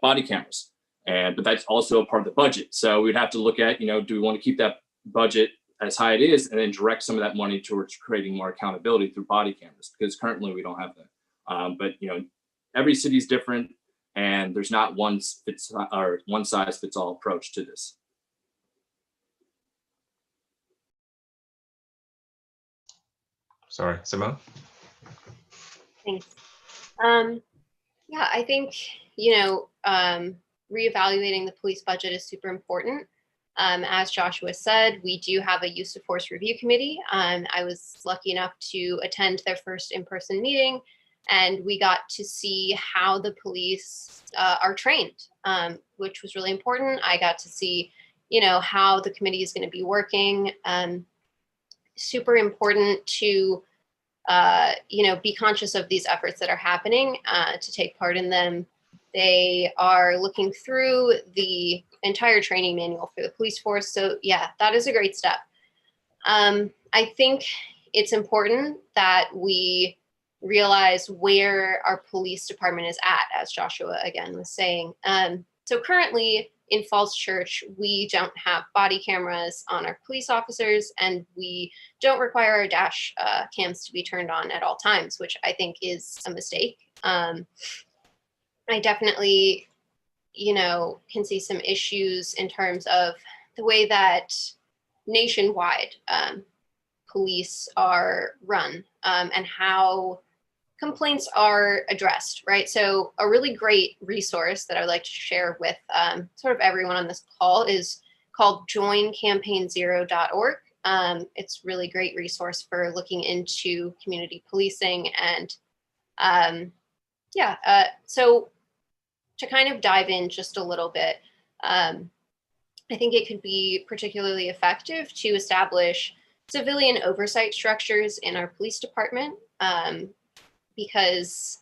body cameras, but that's also a part of the budget. So we'd have to look at, do we want to keep that budget as high it is and then direct some of that money towards creating more accountability through body cameras, because currently we don't have that. But every city is different, and there's not one size fits all approach to this. Sorry, Simone. Thanks. Yeah, I think, reevaluating the police budget is super important. As Joshua said, we do have a use of force review committee. I was lucky enough to attend their first in-person meeting, and we got to see how the police are trained, which was really important. I got to see, how the committee is going to be working. Super important to, be conscious of these efforts that are happening, to take part in them. They are looking through the entire training manual for the police force. So yeah, that is a great step. I think it's important that we realize where our police department is at, as Joshua again was saying. So currently in Falls Church, we don't have body cameras on our police officers, and we don't require our dash cams to be turned on at all times, which I think is a mistake. I definitely, can see some issues in terms of the way that nationwide police are run, and how complaints are addressed, right? So a really great resource that I would like to share with sort of everyone on this call is called joincampaignzero.org. It's a really great resource for looking into community policing. And so to kind of dive in just a little bit, I think it could be particularly effective to establish civilian oversight structures in our police department, because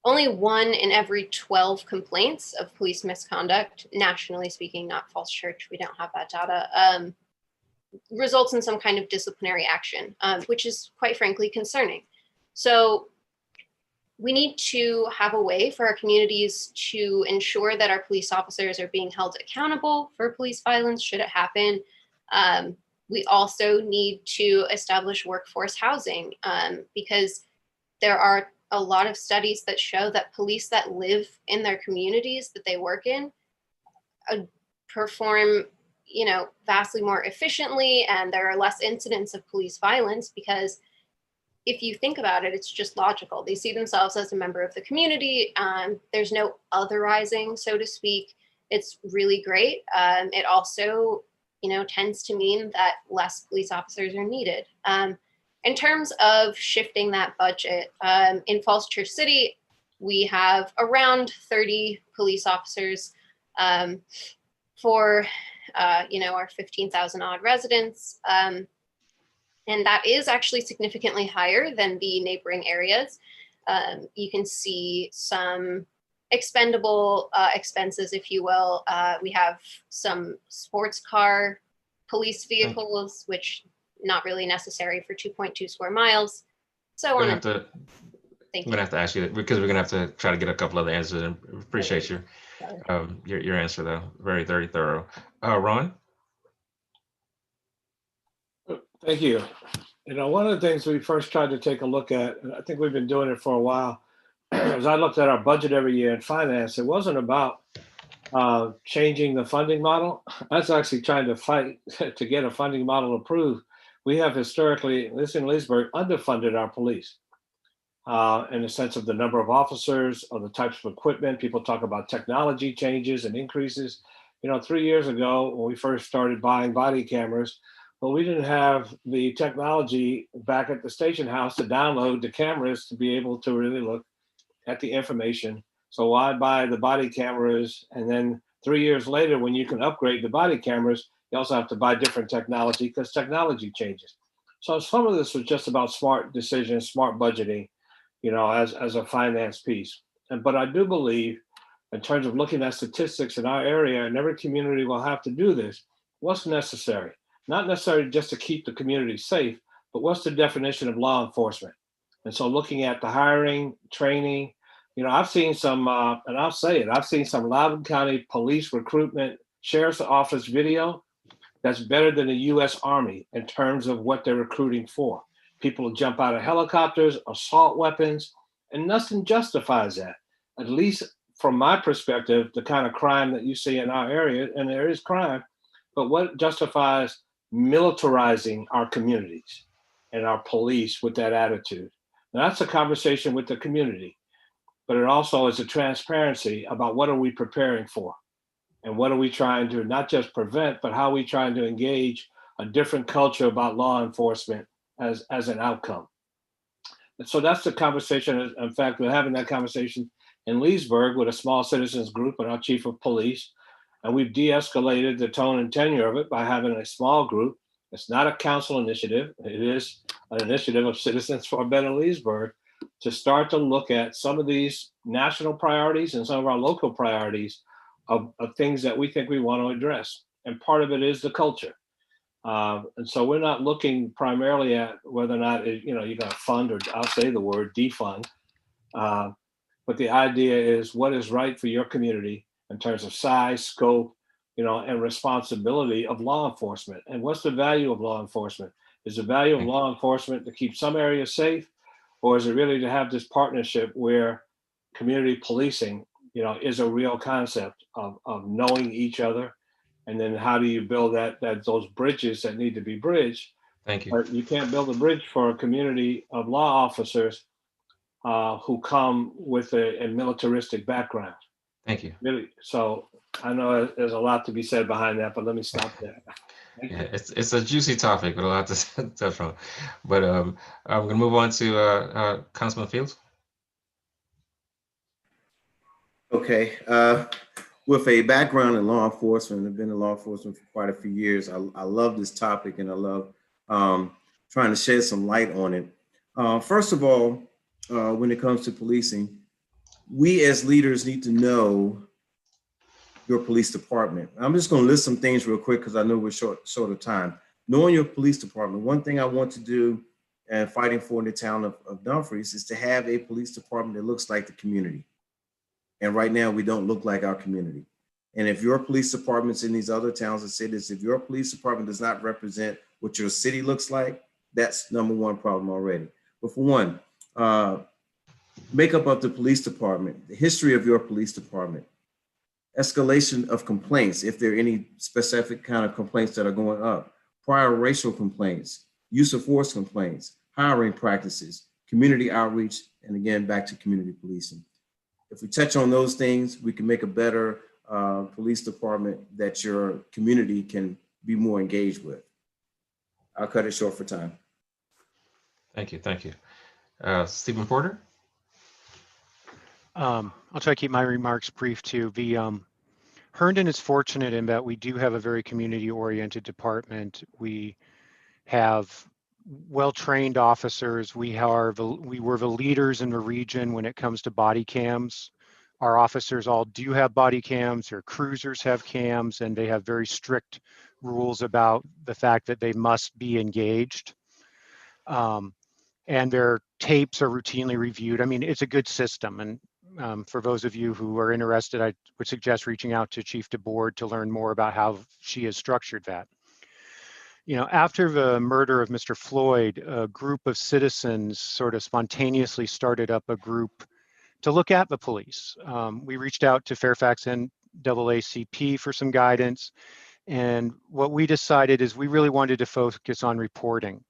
only 1 in every 12 complaints of police misconduct, nationally speaking, not Falls Church, we don't have that data, results in some kind of disciplinary action, which is quite frankly concerning. So we need to have a way for our communities to ensure that our police officers are being held accountable for police violence should it happen. We also need to establish workforce housing, because there are a lot of studies that show that police that live in their communities that they work in perform, vastly more efficiently, and there are less incidents of police violence because if you think about it, it's just logical. They see themselves as a member of the community. There's no otherizing, so to speak. It's really great. It also, tends to mean that less police officers are needed. In terms of shifting that budget, in Falls Church City, we have around 30 police officers for, our 15,000 odd residents. And that is actually significantly higher than the neighboring areas. You can see some expendable expenses, if you will. We have some sports car police vehicles, which not really necessary for 2.2 square miles. So I'm on. gonna have to ask you that because we're gonna have to try to get a couple other answers. And appreciate your answer though. Very, very thorough. Ron. Thank you. One of the things we first tried to take a look at, and I think we've been doing it for a while, as I looked at our budget every year in finance, it wasn't about changing the funding model. That's actually trying to fight to get a funding model approved. We have historically, this in Leesburg, underfunded our police in the sense of the number of officers or the types of equipment. People talk about technology changes and increases. 3 years ago, when we first started buying body cameras, well, we didn't have the technology back at the station house to download the cameras to be able to really look at the information. So why buy the body cameras? And then 3 years later, when you can upgrade the body cameras, you also have to buy different technology because technology changes. So some of this was just about smart decisions, smart budgeting, as a finance piece. But I do believe in terms of looking at statistics in our area, and every community will have to do this, what's necessary? Not necessarily just to keep the community safe, but what's the definition of law enforcement? And so looking at the hiring, training, I've seen some, and I'll say it, I've seen some Loudoun County police recruitment sheriff's office video that's better than the US Army in terms of what they're recruiting for. People jump out of helicopters, assault weapons, and nothing justifies that. At least from my perspective, the kind of crime that you see in our area, and there is crime, but what justifies militarizing our communities and our police with that attitude? Now, that's a conversation with the community, but it also is a transparency about what are we preparing for and what are we trying to not just prevent, but how are we trying to engage a different culture about law enforcement as an outcome. And so that's the conversation. In fact, we're having that conversation in Leesburg with a small citizens group and our chief of police. And we've de-escalated the tone and tenure of it by having a small group. It's not a council initiative. It is an initiative of Citizens for a Better Leesburg to start to look at some of these national priorities and some of our local priorities of things that we think we want to address. And part of it is the culture. And so we're not looking primarily at whether or not, you're going to fund, or I'll say the word defund. But the idea is what is right for your community in terms of size, scope, and responsibility of law enforcement. And what's the value of law enforcement? Is the value of law enforcement to keep some areas safe? Or is it really to have this partnership where community policing, is a real concept of knowing each other? And then how do you build those bridges that need to be bridged? Thank you. But you can't build a bridge for a community of law officers who come with a militaristic background. Thank you. Really. So I know there's a lot to be said behind that, but let me stop there. Yeah, it's a juicy topic with a lot to touch on. But I'm going to move on to Councilman Fields. Okay. With a background in law enforcement, I've been in law enforcement for quite a few years. I love this topic, and I love trying to shed some light on it. First of all, when it comes to policing, we as leaders need to know your police department. I'm just going to list some things real quick because I know we're short of time. Knowing your police department, one thing I want to do and fighting for in the town of Dumfries is to have a police department that looks like the community. And right now we don't look like our community. And if your police departments in these other towns and cities, if your police department does not represent what your city looks like, that's number one problem already. But for one, makeup of the police department, the history of your police department, escalation of complaints, if there are any specific kind of complaints that are going up, prior racial complaints, use of force complaints, hiring practices, community outreach, and again, back to community policing. If we touch on those things, we can make a better police department that your community can be more engaged with. I'll cut it short for time. Thank you. Thank you. Stephen Porter? I'll try to keep my remarks brief too. Herndon is fortunate in that we do have a very community-oriented department. We have well-trained officers. We were the leaders in the region when it comes to body cams. Our officers all do have body cams, their cruisers have cams, and they have very strict rules about the fact that they must be engaged. And their tapes are routinely reviewed. I mean, it's a good system. And for those of you who are interested, I would suggest reaching out to Chief DeBoard to learn more about how she has structured that. You know, after the murder of Mr. Floyd, a group of citizens sort of spontaneously started up a group to look at the police. We reached out to Fairfax NAACP for some guidance. And what we decided is we really wanted to focus on reporting.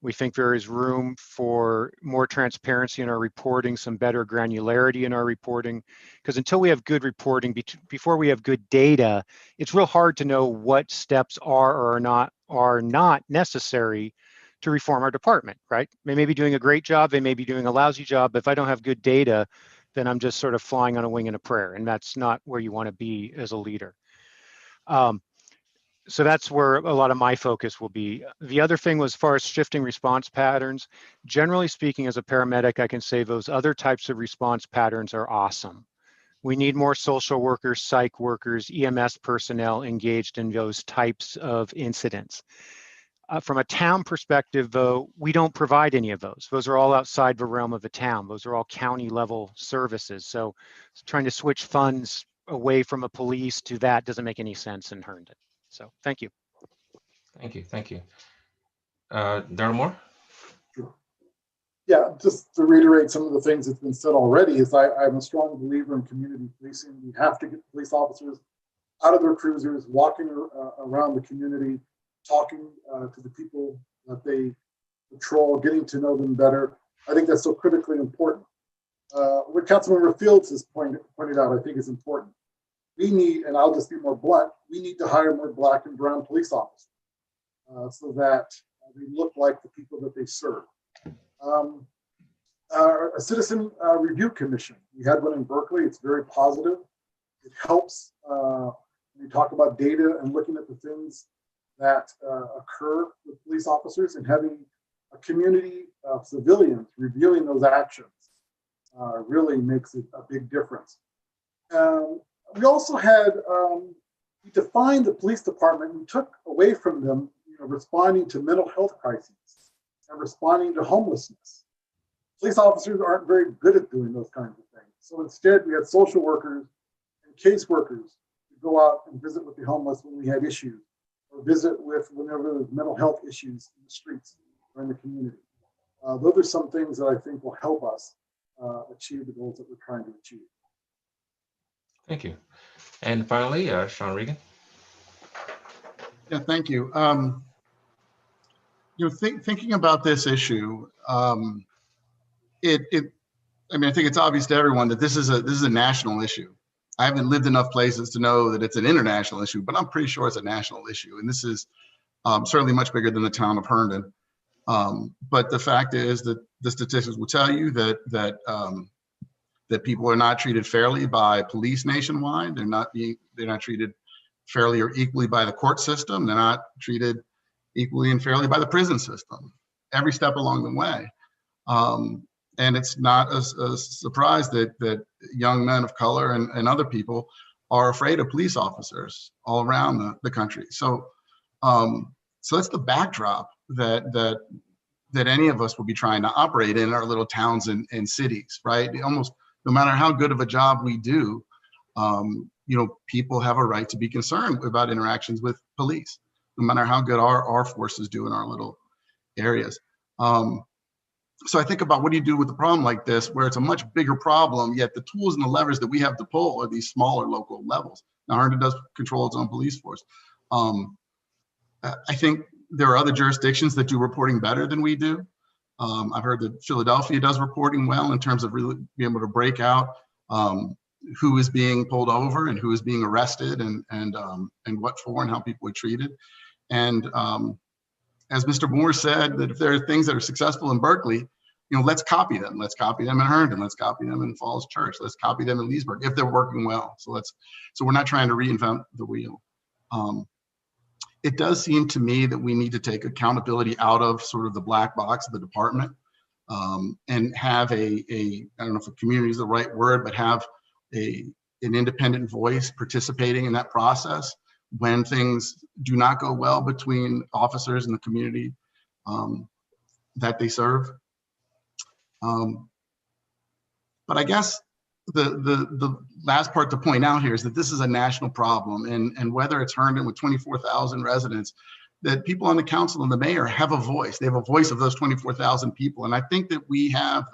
We think there is room for more transparency in our reporting, some better granularity in our reporting, because until we have good reporting, before we have good data, it's real hard to know what steps are or are not necessary to reform our department, right? They may be doing a great job, they may be doing a lousy job, but if I don't have good data, then I'm just sort of flying on a wing and a prayer, and that's not where you want to be as a leader. So that's where a lot of my focus will be. The other thing was, as far as shifting response patterns, generally speaking, as a paramedic, I can say those other types of response patterns are awesome. We need more social workers, psych workers, EMS personnel engaged in those types of incidents. From a town perspective, though, we don't provide any of those. Those are all outside the realm of the town. Those are all county level services. So trying to switch funds away from a police to that doesn't make any sense in Herndon. So thank you. Thank you. Thank you. Darrell Moore? Sure. Yeah, just to reiterate some of the things that's been said already, is I'm a strong believer in community policing. We have to get police officers out of their cruisers, walking around the community, talking to the people that they patrol, getting to know them better. I think that's so critically important. What Councilmember Fields has pointed out, I think is important. We need, and I'll just be more blunt, we need to hire more Black and brown police officers so that they look like the people that they serve. A citizen review commission, we had one in Berkeley. It's very positive. It helps when you talk about data and looking at the things that occur with police officers, and having a community of civilians reviewing those actions really makes it a big difference. We also had, we defined the police department, we took away from them, responding to mental health crises and responding to homelessness. Police officers aren't very good at doing those kinds of things. So instead, we had social workers and caseworkers to go out and visit with the homeless when we had issues, or visit with whenever there was mental health issues in the streets or in the community. Those are some things that I think will help us achieve the goals that we're trying to achieve. Thank you. And finally, Sean Regan. Yeah, thank you. Thinking about this issue, I mean, I think it's obvious to everyone that this is a national issue. I haven't lived enough places to know that it's an international issue, but I'm pretty sure it's a national issue. And this is certainly much bigger than the town of Herndon. But the fact is that the statistics will tell you that people are not treated fairly by police nationwide. They're not treated fairly or equally by the court system. They're not treated equally and fairly by the prison system, every step along the way. And it's not a surprise that young men of color and other people are afraid of police officers all around the country. So that's the backdrop that any of us will be trying to operate in our little towns and cities, right? Almost no matter how good of a job we do, people have a right to be concerned about interactions with police, no matter how good our forces do in our little areas. So I think about, what do you do with a problem like this, where it's a much bigger problem, yet the tools and the levers that we have to pull are these smaller local levels. Now, Herndon does control its own police force. I think there are other jurisdictions that do reporting better than we do. I've heard that Philadelphia does reporting well in terms of really being able to break out who is being pulled over and who is being arrested, and what for, and how people are treated. And as Mr. Moore said, that if there are things that are successful in Berkeley, let's copy them. Let's copy them in Herndon. Let's copy them in Falls Church. Let's copy them in Leesburg if they're working well. So we're not trying to reinvent the wheel. It does seem to me that we need to take accountability out of sort of the black box of the department, and have I don't know if a community is the right word, but have an independent voice participating in that process when things do not go well between officers and the community that they serve. But I guess the last part to point out here is that this is a national problem, and whether it's Herndon with 24,000 residents, that people on the council and the mayor have a voice. They have a voice of those 24,000 people. And I think that we have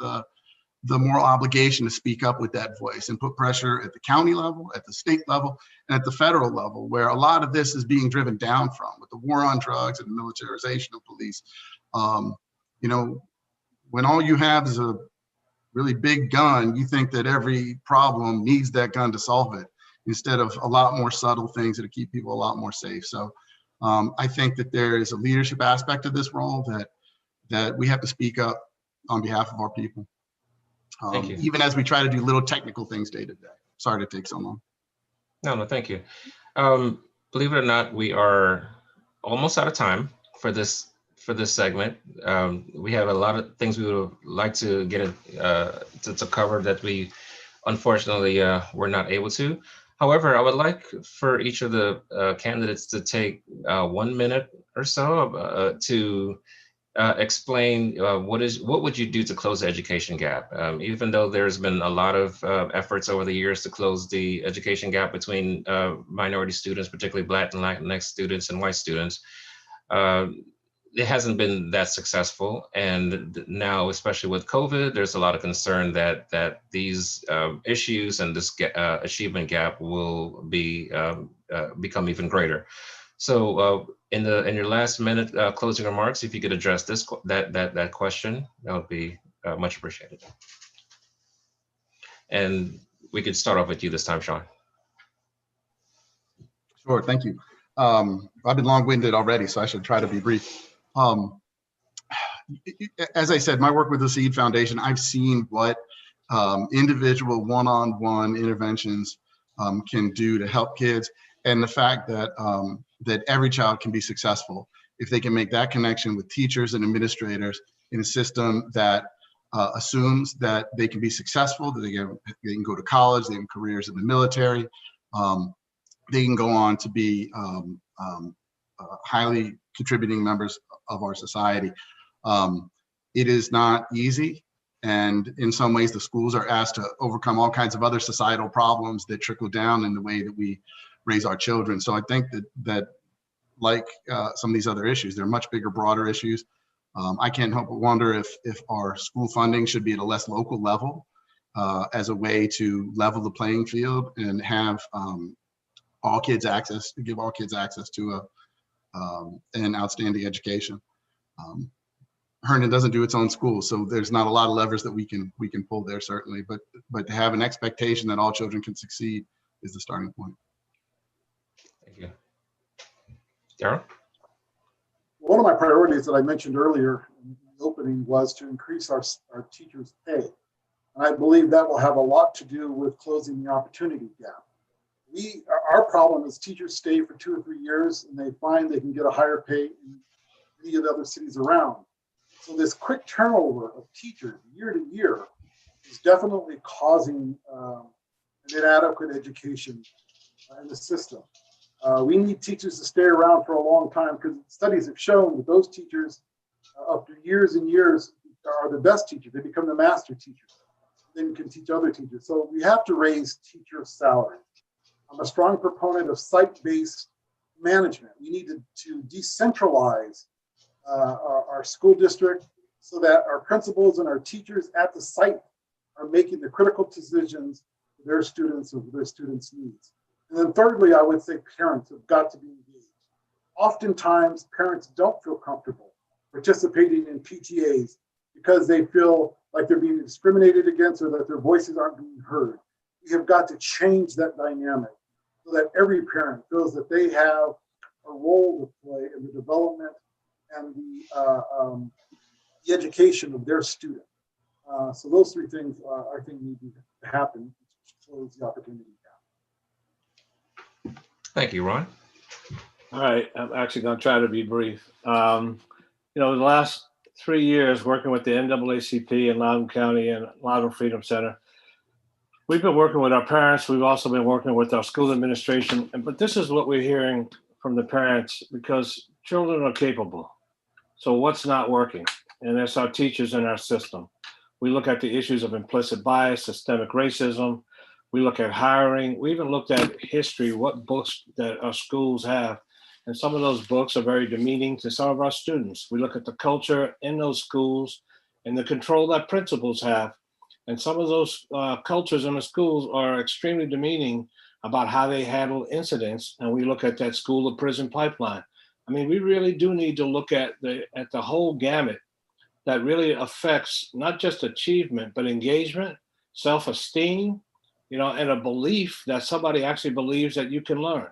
the moral obligation to speak up with that voice and put pressure at the county level, at the state level, and at the federal level, where a lot of this is being driven down from with the war on drugs and the militarization of police. When all you have is a really big gun, you think that every problem needs that gun to solve it, instead of a lot more subtle things that keep people a lot more safe. So I think that there is a leadership aspect of this role that we have to speak up on behalf of our people. Thank you. Even as we try to do little technical things day to day. Sorry to take so long. No, thank you. Believe it or not, we are almost out of time for this segment. We have a lot of things we would like to get to cover that we unfortunately were not able to. However, I would like for each of the candidates to take 1 minute or so to explain what would you do to close the education gap? Even though there's been a lot of efforts over the years to close the education gap between minority students, particularly Black and Latinx students and white students, it hasn't been that successful. And now, especially with COVID, there's a lot of concern that these issues and this achievement gap will be become even greater. So in your last minute closing remarks, if you could address that question, that would be much appreciated. And we could start off with you this time, Sean. Sure, thank you. I've been long-winded already, so I should try to be brief. As I said, my work with the Seed Foundation, I've seen what individual one-on-one interventions can do to help kids, and the fact that that every child can be successful if they can make that connection with teachers and administrators in a system that assumes that they can be successful, that they can go to college, they have careers in the military, they can go on to be highly contributing members of our society. It is not easy, and in some ways the schools are asked to overcome all kinds of other societal problems that trickle down in the way that we raise our children. So I think that like some of these other issues, they're much bigger, broader issues. I can't help but wonder if our school funding should be at a less local level as a way to level the playing field and have give all kids access to an outstanding education. Herndon doesn't do its own schools, so there's not a lot of levers that we can pull there, certainly, but to have an expectation that all children can succeed is the starting point. Thank you. Darryl? One of my priorities that I mentioned earlier in the opening was to increase our teachers' pay. And I believe that will have a lot to do with closing the opportunity gap. Our problem is teachers stay for 2 or 3 years and they find they can get a higher pay in many of the other cities around. So this quick turnover of teachers year to year is definitely causing an inadequate education in the system. We need teachers to stay around for a long time because studies have shown that those teachers, after years and years, are the best teachers. They become the master teachers, then can teach other teachers. So we have to raise teacher salaries. I'm a strong proponent of site-based management. We need to decentralize our school district so that our principals and our teachers at the site are making the critical decisions for their students and for their students' needs. And then thirdly, I would say parents have got to be engaged. Oftentimes, parents don't feel comfortable participating in PTAs because they feel like they're being discriminated against or that their voices aren't being heard. We have got to change that dynamic so that every parent feels that they have a role to play in the development and the education of their student. So those three things I think need to happen to close the opportunity gap. Thank you, Ron. All right, I'm actually going to try to be brief. The last 3 years working with the NAACP in Loudoun County and Loudoun Freedom Center, we've been working with our parents. We've also been working with our school administration. But this is what we're hearing from the parents because children are capable. So what's not working? And that's our teachers in our system. We look at the issues of implicit bias, systemic racism. We look at hiring. We even looked at history, what books that our schools have. And some of those books are very demeaning to some of our students. We look at the culture in those schools and the control that principals have. And some of those cultures in the schools are extremely demeaning about how they handle incidents. And we look at that school to prison pipeline. I mean, we really do need to look at the whole gamut that really affects not just achievement, but engagement, self-esteem, and a belief that somebody actually believes that you can learn.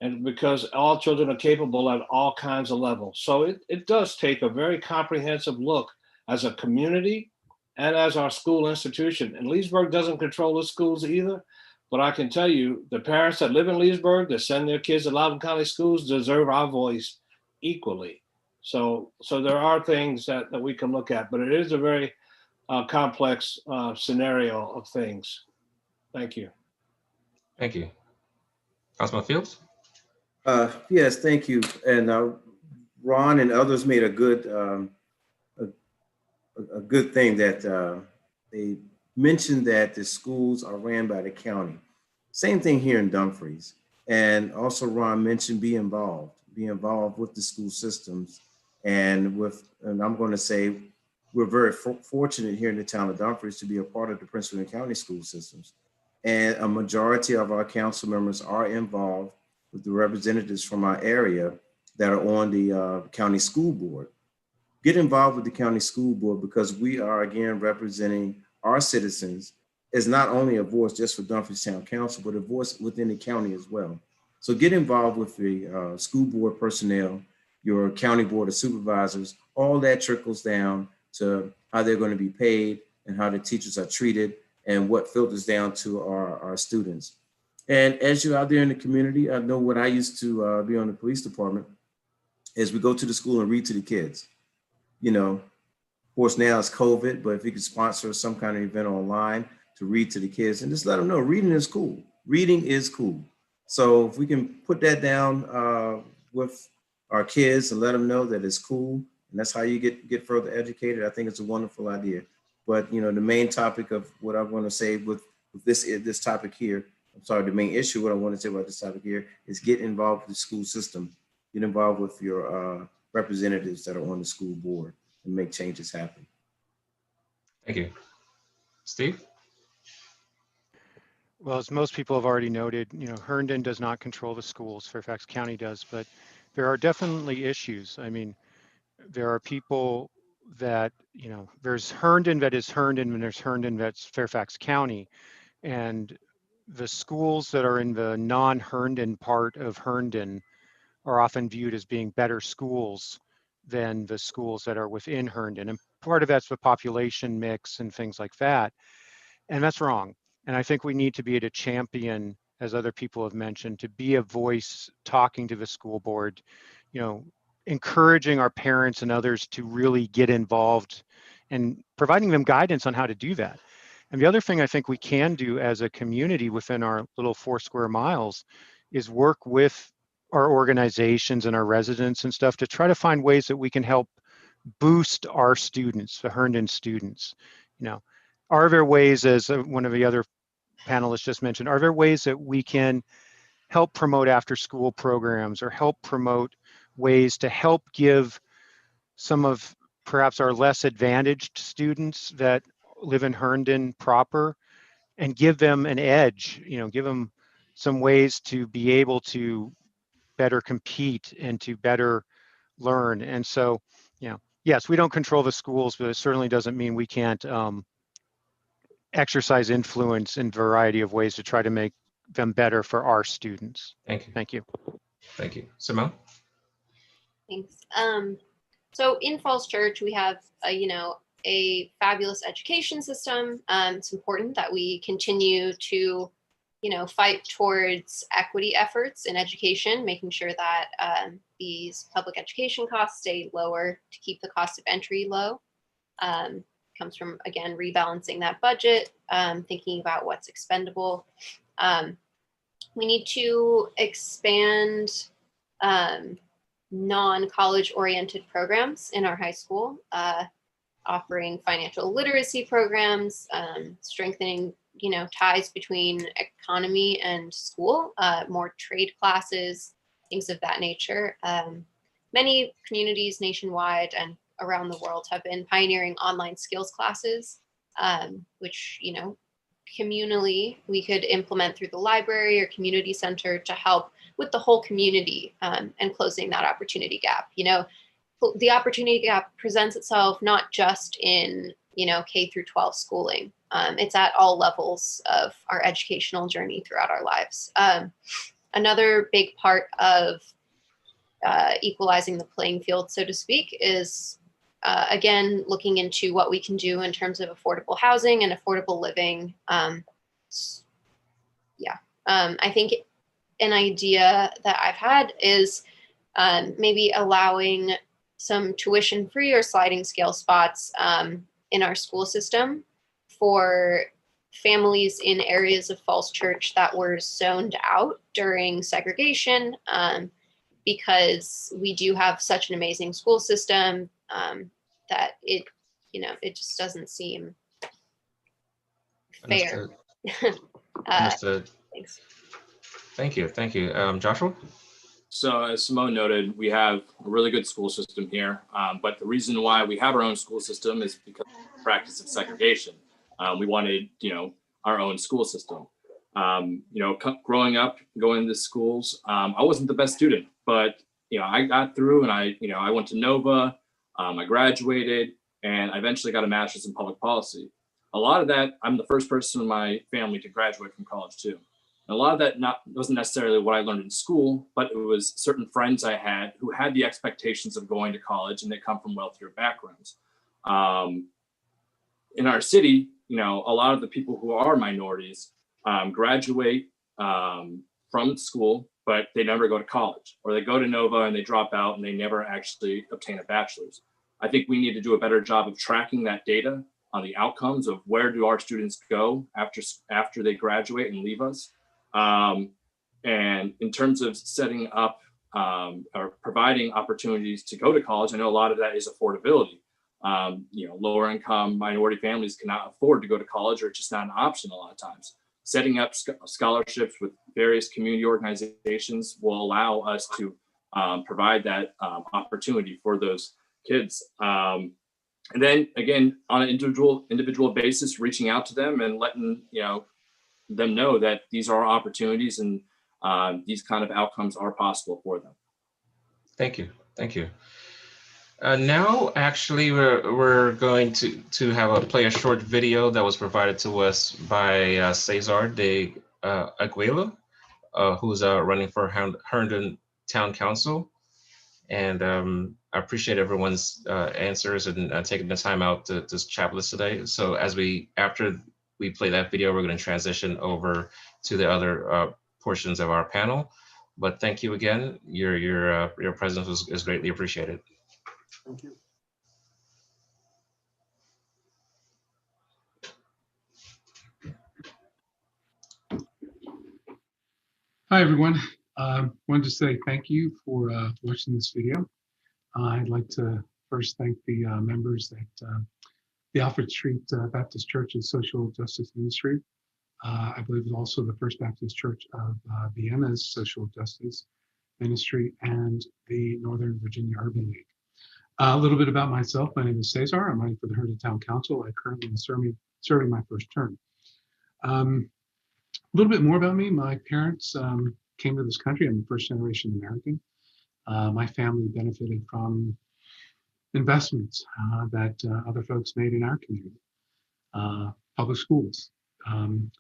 And because all children are capable at all kinds of levels. So it does take a very comprehensive look as a community and as our school institution. And Leesburg doesn't control the schools either, but I can tell you the parents that live in Leesburg that send their kids to Loudoun County schools deserve our voice equally. So there are things that we can look at, but it is a very complex scenario of things. Thank you. Thank you. Councilman Fields? Yes, thank you. And Ron and others made a good thing that they mentioned that the schools are ran by the county. Same thing here in Dumfries. And also Ron mentioned be involved with the school systems. And I'm going to say we're very fortunate here in the town of Dumfries to be a part of the Prince William County school systems. And a majority of our council members are involved with the representatives from our area that are on the county school board. Get involved with the county school board because we are, again, representing our citizens as not only a voice just for Dumfries Town Council, but a voice within the county as well. So get involved with the school board personnel, your county board of supervisors. All that trickles down to how they're going to be paid and how the teachers are treated and what filters down to our students. And as you're out there in the community, I know when I used to be on the police department is we go to the school and read to the kids. Of course, now it's COVID, but if you could sponsor some kind of event online to read to the kids and just let them know reading is cool. Reading is cool. So if we can put that down with our kids and let them know that it's cool and that's how you get further educated, I think it's a wonderful idea. But, the main topic of what I want to say with this topic here, the main issue, what I want to say about this topic here is get involved with the school system, get involved with your representatives that are on the school board and make changes happen. Thank you. Steve? Well, as most people have already noted, Herndon does not control the schools, Fairfax County does, but there are definitely issues. I mean, there are people that, there's Herndon that is Herndon and there's Herndon that's Fairfax County. And the schools that are in the non-Herndon part of Herndon are often viewed as being better schools than the schools that are within Herndon. And part of that's the population mix and things like that. And that's wrong. And I think we need to be at a champion, as other people have mentioned, to be a voice talking to the school board, encouraging our parents and others to really get involved and providing them guidance on how to do that. And the other thing I think we can do as a community within our little 4 square miles is work with our organizations and our residents and stuff to try to find ways that we can help boost our students, the Herndon students. Are there ways, as one of the other panelists just mentioned, are there ways that we can help promote after school programs or help promote ways to help give some of perhaps our less advantaged students that live in Herndon proper and give them an edge, give them some ways to be able to better compete and to better learn. And so, yes, we don't control the schools, but it certainly doesn't mean we can't exercise influence in a variety of ways to try to make them better for our students. Thank you. Thank you. Thank you. Simone? Thanks. So in Falls Church, we have a fabulous education system. It's important that we continue to fight towards equity efforts in education, making sure that these public education costs stay lower to keep the cost of entry low. Comes from, again, rebalancing that budget, thinking about what's expendable. We need to expand non-college oriented programs in our high school, offering financial literacy programs, strengthening ties between economy and school, more trade classes, things of that nature. Many communities nationwide and around the world have been pioneering online skills classes, which communally we could implement through the library or community center to help with the whole community and closing that opportunity gap. The opportunity gap presents itself not just in K through 12 schooling. It's at all levels of our educational journey throughout our lives. Another big part of equalizing the playing field, so to speak, is again looking into what we can do in terms of affordable housing and affordable living. I think an idea that I've had is maybe allowing some tuition-free or sliding scale spots in our school system for families in areas of Falls Church that were zoned out during segregation, because we do have such an amazing school system that it just doesn't seem fair. Understood. Understood. Thanks. Thank you. Thank you. Joshua? So as Simone noted, we have a really good school system here. But the reason why we have our own school system is because of the practice of segregation. We wanted, our own school system. Growing up, going to schools, I wasn't the best student, but I got through, and I went to Nova, I graduated, and I eventually got a master's in public policy. A lot of that, I'm the first person in my family to graduate from college too. And a lot of that wasn't necessarily what I learned in school, but it was certain friends I had who had the expectations of going to college, and they come from wealthier backgrounds. In our city, a lot of the people who are minorities graduate from school, but they never go to college, or they go to Nova and they drop out and they never actually obtain a bachelor's. I think we need to do a better job of tracking that data on the outcomes of where do our students go after they graduate and leave us. And in terms of setting up or providing opportunities to go to college, I know a lot of that is affordability. Lower income minority families cannot afford to go to college, or it's just not an option a lot of times. Setting up scholarships with various community organizations will allow us to provide that opportunity for those kids. And then again, on an individual basis, reaching out to them and letting them know that these are opportunities and these kind of outcomes are possible for them. Thank you. Thank you. Now, actually, we're going to play a short video that was provided to us by Cesar de Aguila, who's running for Herndon Town Council. And I appreciate everyone's answers and taking the time out to chat with us today. So after we play that video, we're going to transition over to the other portions of our panel. But thank you again. Your presence is greatly appreciated. Thank you. Hi, everyone. Wanted to say thank you for watching this video. I'd like to first thank the members at the Alfred Street Baptist Church's Social Justice Ministry. I believe it's also the First Baptist Church of Vienna's Social Justice Ministry, and the Northern Virginia Urban League. A little bit about myself. My name is Cesar. I'm running for the Herndon Town Council. I currently am serving my first term. A little bit more about me. My parents came to this country. I'm a first generation American. My family benefited from investments that other folks made in our community. Public schools,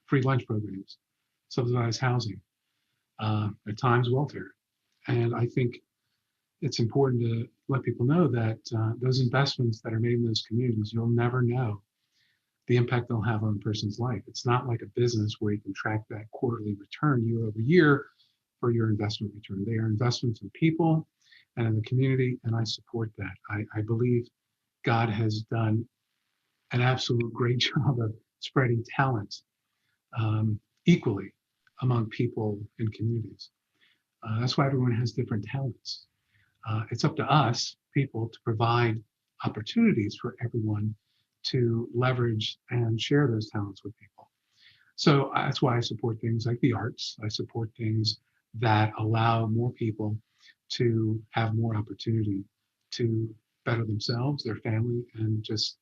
free lunch programs, subsidized housing, at times welfare. And I think it's important to let people know that those investments that are made in those communities, you'll never know the impact they'll have on a person's life. It's not like a business where you can track that quarterly return year over year for your investment return. They are investments in people and in the community, and I support that. I believe God has done an absolute great job of spreading talent equally among people and communities. That's why everyone has different talents. It's up to us, people, to provide opportunities for everyone to leverage and share those talents with people. So that's why I support things like the arts. I support things that allow more people to have more opportunity to better themselves, their family, and just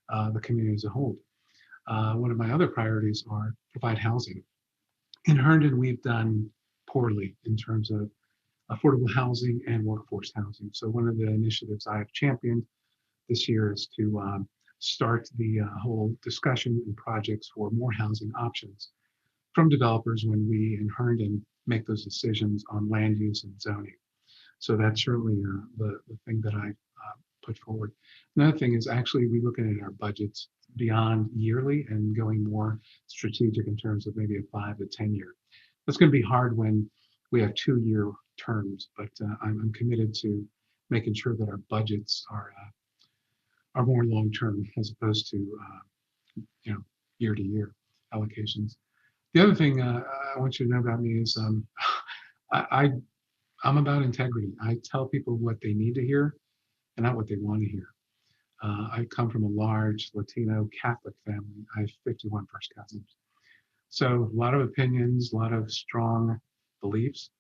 the community as a whole. One of my other priorities are provide housing. In Herndon, we've done poorly in terms of affordable housing and workforce housing. So one of the initiatives I have championed this year is to start the whole discussion and projects for more housing options from developers when we in Herndon make those decisions on land use and zoning. So that's certainly the thing that I put forward. Another thing is actually we looking at our budgets beyond yearly and going more strategic in terms of maybe a 5 to 10 year. That's going to be hard when we have 2-year terms, but I'm committed to making sure that our budgets are more long term as opposed to year to year allocations. The other thing I want you to know about me is I'm about integrity. I tell people what they need to hear and not what they want to hear. I come from a large Latino Catholic family. I have 51 first cousins. So a lot of opinions, a lot of strong beliefs.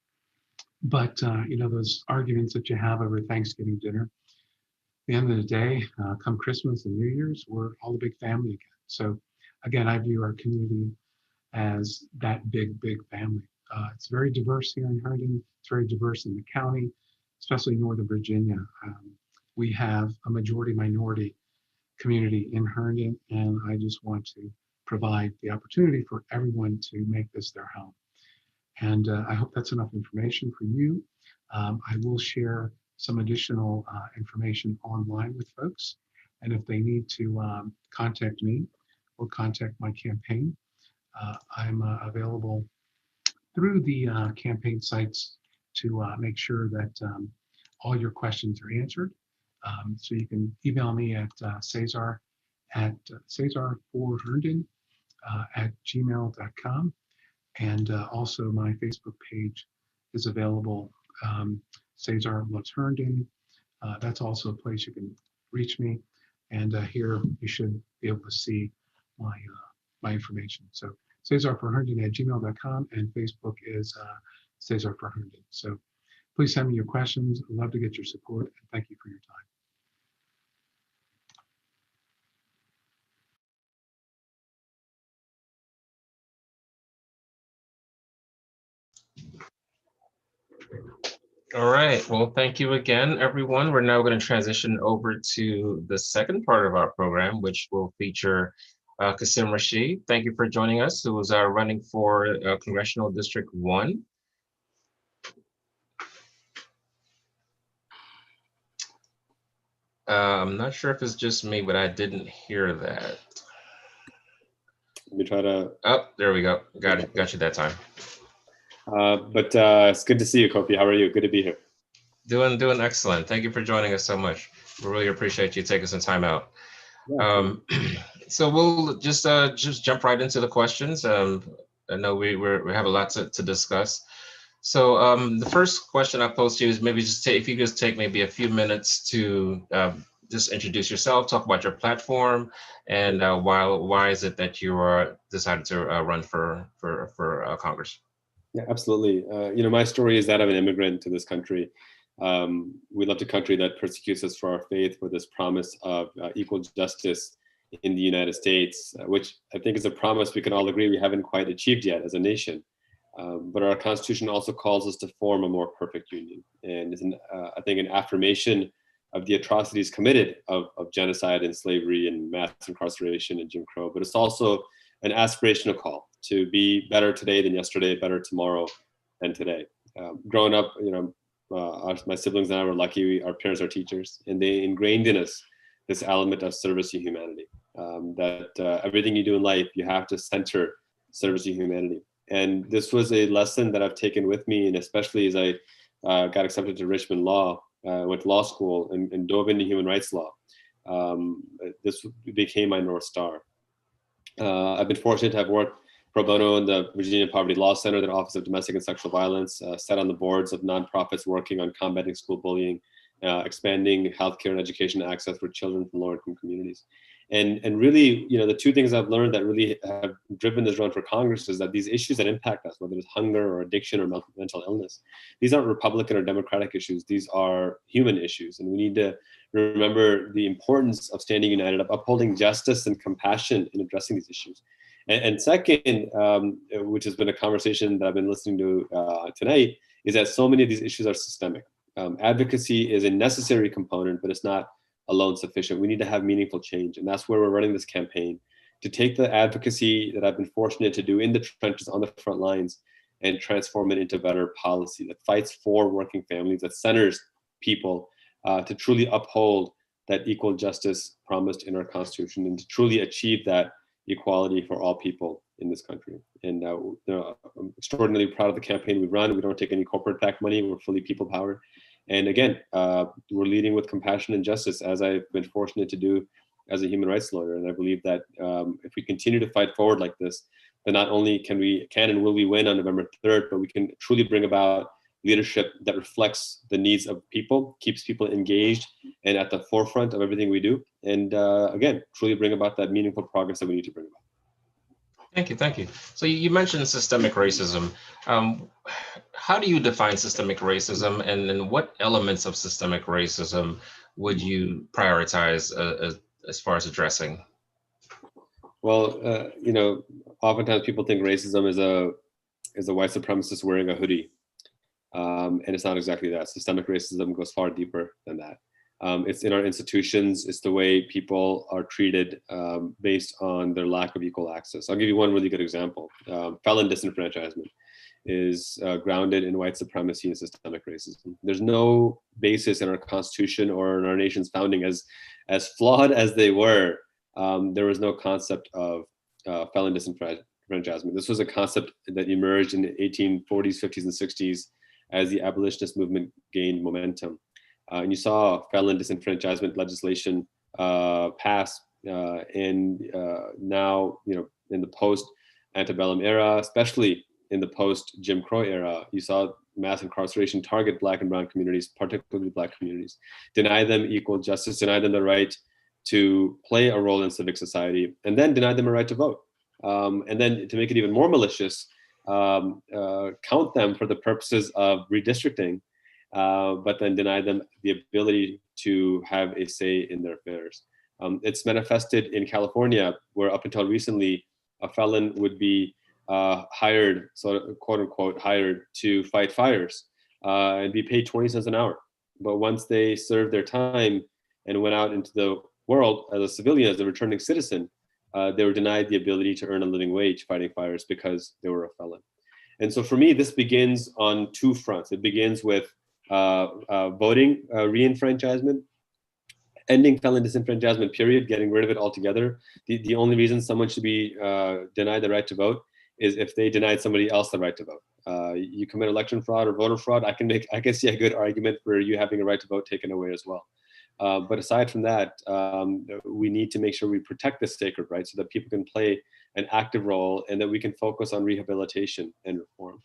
But those arguments that you have over Thanksgiving dinner, at the end of the day, come Christmas and New Year's, we're all a big family again. So again, I view our community as that big family. It's very diverse here in Herndon. It's very diverse in the county, especially Northern Virginia. We have a majority minority community in Herndon, and I just want to provide the opportunity for everyone to make this their home. And I hope that's enough information for you. I will share some additional information online with folks. And if they need to contact me or contact my campaign, I'm available through the campaign sites to make sure that all your questions are answered. So you can email me at Cesar for Herndon at gmail.com. And also my Facebook page is available, Cesar Loves Herndon. That's also a place you can reach me. And here you should be able to see my information. So Cesar for Herndon at gmail.com, and Facebook is Cesar for Herndon. So please send me your questions. I'd love to get your support, and thank you for your time. All right. Well, thank you again, everyone. We're now going to transition over to the second part of our program, which will feature Kasim Rashid. Thank you for joining us, who is running for Congressional District 1. I'm not sure if it's just me, but I didn't hear that. Let me try to. Oh, there we go. Got it. Got you that time. But it's good to see you, Kofi. How are you? Good to be here. Doing excellent. Thank you for joining us so much. We really appreciate you taking some time out. Yeah, so we'll just jump right into the questions. I know we have a lot to discuss. So the first question I pose to you is maybe if you just take maybe a few minutes to just introduce yourself, talk about your platform, and why is it that you decided to run for Congress? Yeah, absolutely. My story is that of an immigrant to this country. We left a country that persecutes us for our faith with this promise of equal justice in the United States, which I think is a promise we can all agree we haven't quite achieved yet as a nation. But our Constitution also calls us to form a more perfect union, and is I think an affirmation of the atrocities committed of genocide and slavery and mass incarceration and Jim Crow. But it's also an aspirational call to be better today than yesterday, better tomorrow than today. Growing up, my siblings and I were lucky. Our parents are teachers, and they ingrained in us this element of service to humanity. That everything you do in life, you have to center service to humanity. And this was a lesson that I've taken with me, and especially as I got accepted to Richmond Law, went to law school and dove into human rights law. This became my North Star. I've been fortunate to have worked pro bono in the Virginia Poverty Law Center, the Office of Domestic and Sexual Violence, sat on the boards of nonprofits working on combating school bullying, expanding healthcare and education access for children from lower-income communities. And really, the two things I've learned that really have driven this run for Congress is that these issues that impact us, whether it's hunger or addiction or mental illness, these aren't Republican or Democratic issues. These are human issues. And we need to remember the importance of standing united, of upholding justice and compassion in addressing these issues. And second, which has been a conversation that I've been listening to tonight, is that so many of these issues are systemic. Advocacy is a necessary component, but it's not alone sufficient. We need to have meaningful change. And that's where we're running this campaign, to take the advocacy that I've been fortunate to do in the trenches on the front lines and transform it into better policy that fights for working families, that centers people to truly uphold that equal justice promised in our Constitution and to truly achieve that equality for all people in this country. And I'm extraordinarily proud of the campaign we run. We don't take any corporate PAC money. We're fully people powered. And again, we're leading with compassion and justice, as I've been fortunate to do as a human rights lawyer. And I believe that if we continue to fight forward like this, then not only can and will we win on November 3rd, but we can truly bring about leadership that reflects the needs of people, keeps people engaged and at the forefront of everything we do. And again, truly bring about that meaningful progress that we need to bring about. Thank you. So you mentioned systemic racism. How do you define systemic racism, and then what elements of systemic racism would you prioritize as far as addressing? Well, oftentimes people think racism is a white supremacist wearing a hoodie, and it's not exactly that. Systemic racism goes far deeper than that. It's in our institutions. It's the way people are treated based on their lack of equal access. I'll give you one really good example. Felon disenfranchisement is grounded in white supremacy and systemic racism. There's no basis in our Constitution or in our nation's founding, as flawed as they were. There was no concept of felon disenfranchisement. This was a concept that emerged in the 1840s, 50s, and 60s as the abolitionist movement gained momentum. And you saw felon disenfranchisement legislation pass, and now, in the post-antebellum era, especially in the post-Jim Crow era, you saw mass incarceration target Black and brown communities, particularly Black communities, deny them equal justice, deny them the right to play a role in civic society, and then deny them a right to vote. And then to make it even more malicious, count them for the purposes of redistricting, but then deny them the ability to have a say in their affairs. It's manifested in California, where up until recently, a felon would be hired, sort of quote unquote, hired to fight fires and be paid 20 cents an hour. But once they served their time and went out into the world as a civilian, as a returning citizen, they were denied the ability to earn a living wage fighting fires because they were a felon. And so for me, this begins on two fronts. It begins with voting re-enfranchisement, ending felon disenfranchisement, period, getting rid of it altogether. The only reason someone should be denied the right to vote is if they denied somebody else the right to vote. You commit election fraud or voter fraud, I can see a good argument for you having a right to vote taken away as well. But aside from that, we need to make sure we protect this sacred right so that people can play an active role and that we can focus on rehabilitation and reform.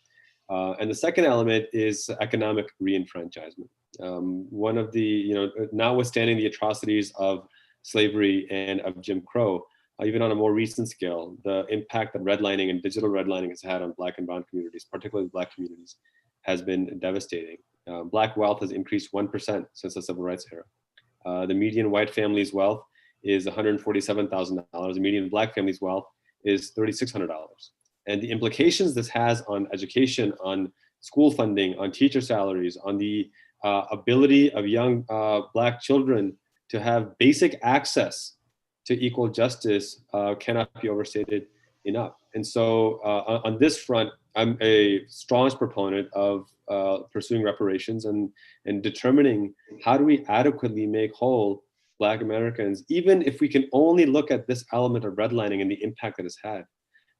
And the second element is economic re-enfranchisement. One of the, notwithstanding the atrocities of slavery and of Jim Crow, even on a more recent scale, the impact that redlining and digital redlining has had on Black and brown communities, particularly Black communities, has been devastating. Black wealth has increased 1% since the civil rights era. The median white family's wealth is $147,000. The median Black family's wealth is $3,600. And the implications this has on education, on school funding, on teacher salaries, on the ability of young Black children to have basic access to equal justice cannot be overstated enough. And so on this front, I'm a strong proponent of pursuing reparations and determining how do we adequately make whole Black Americans, even if we can only look at this element of redlining and the impact that it's had.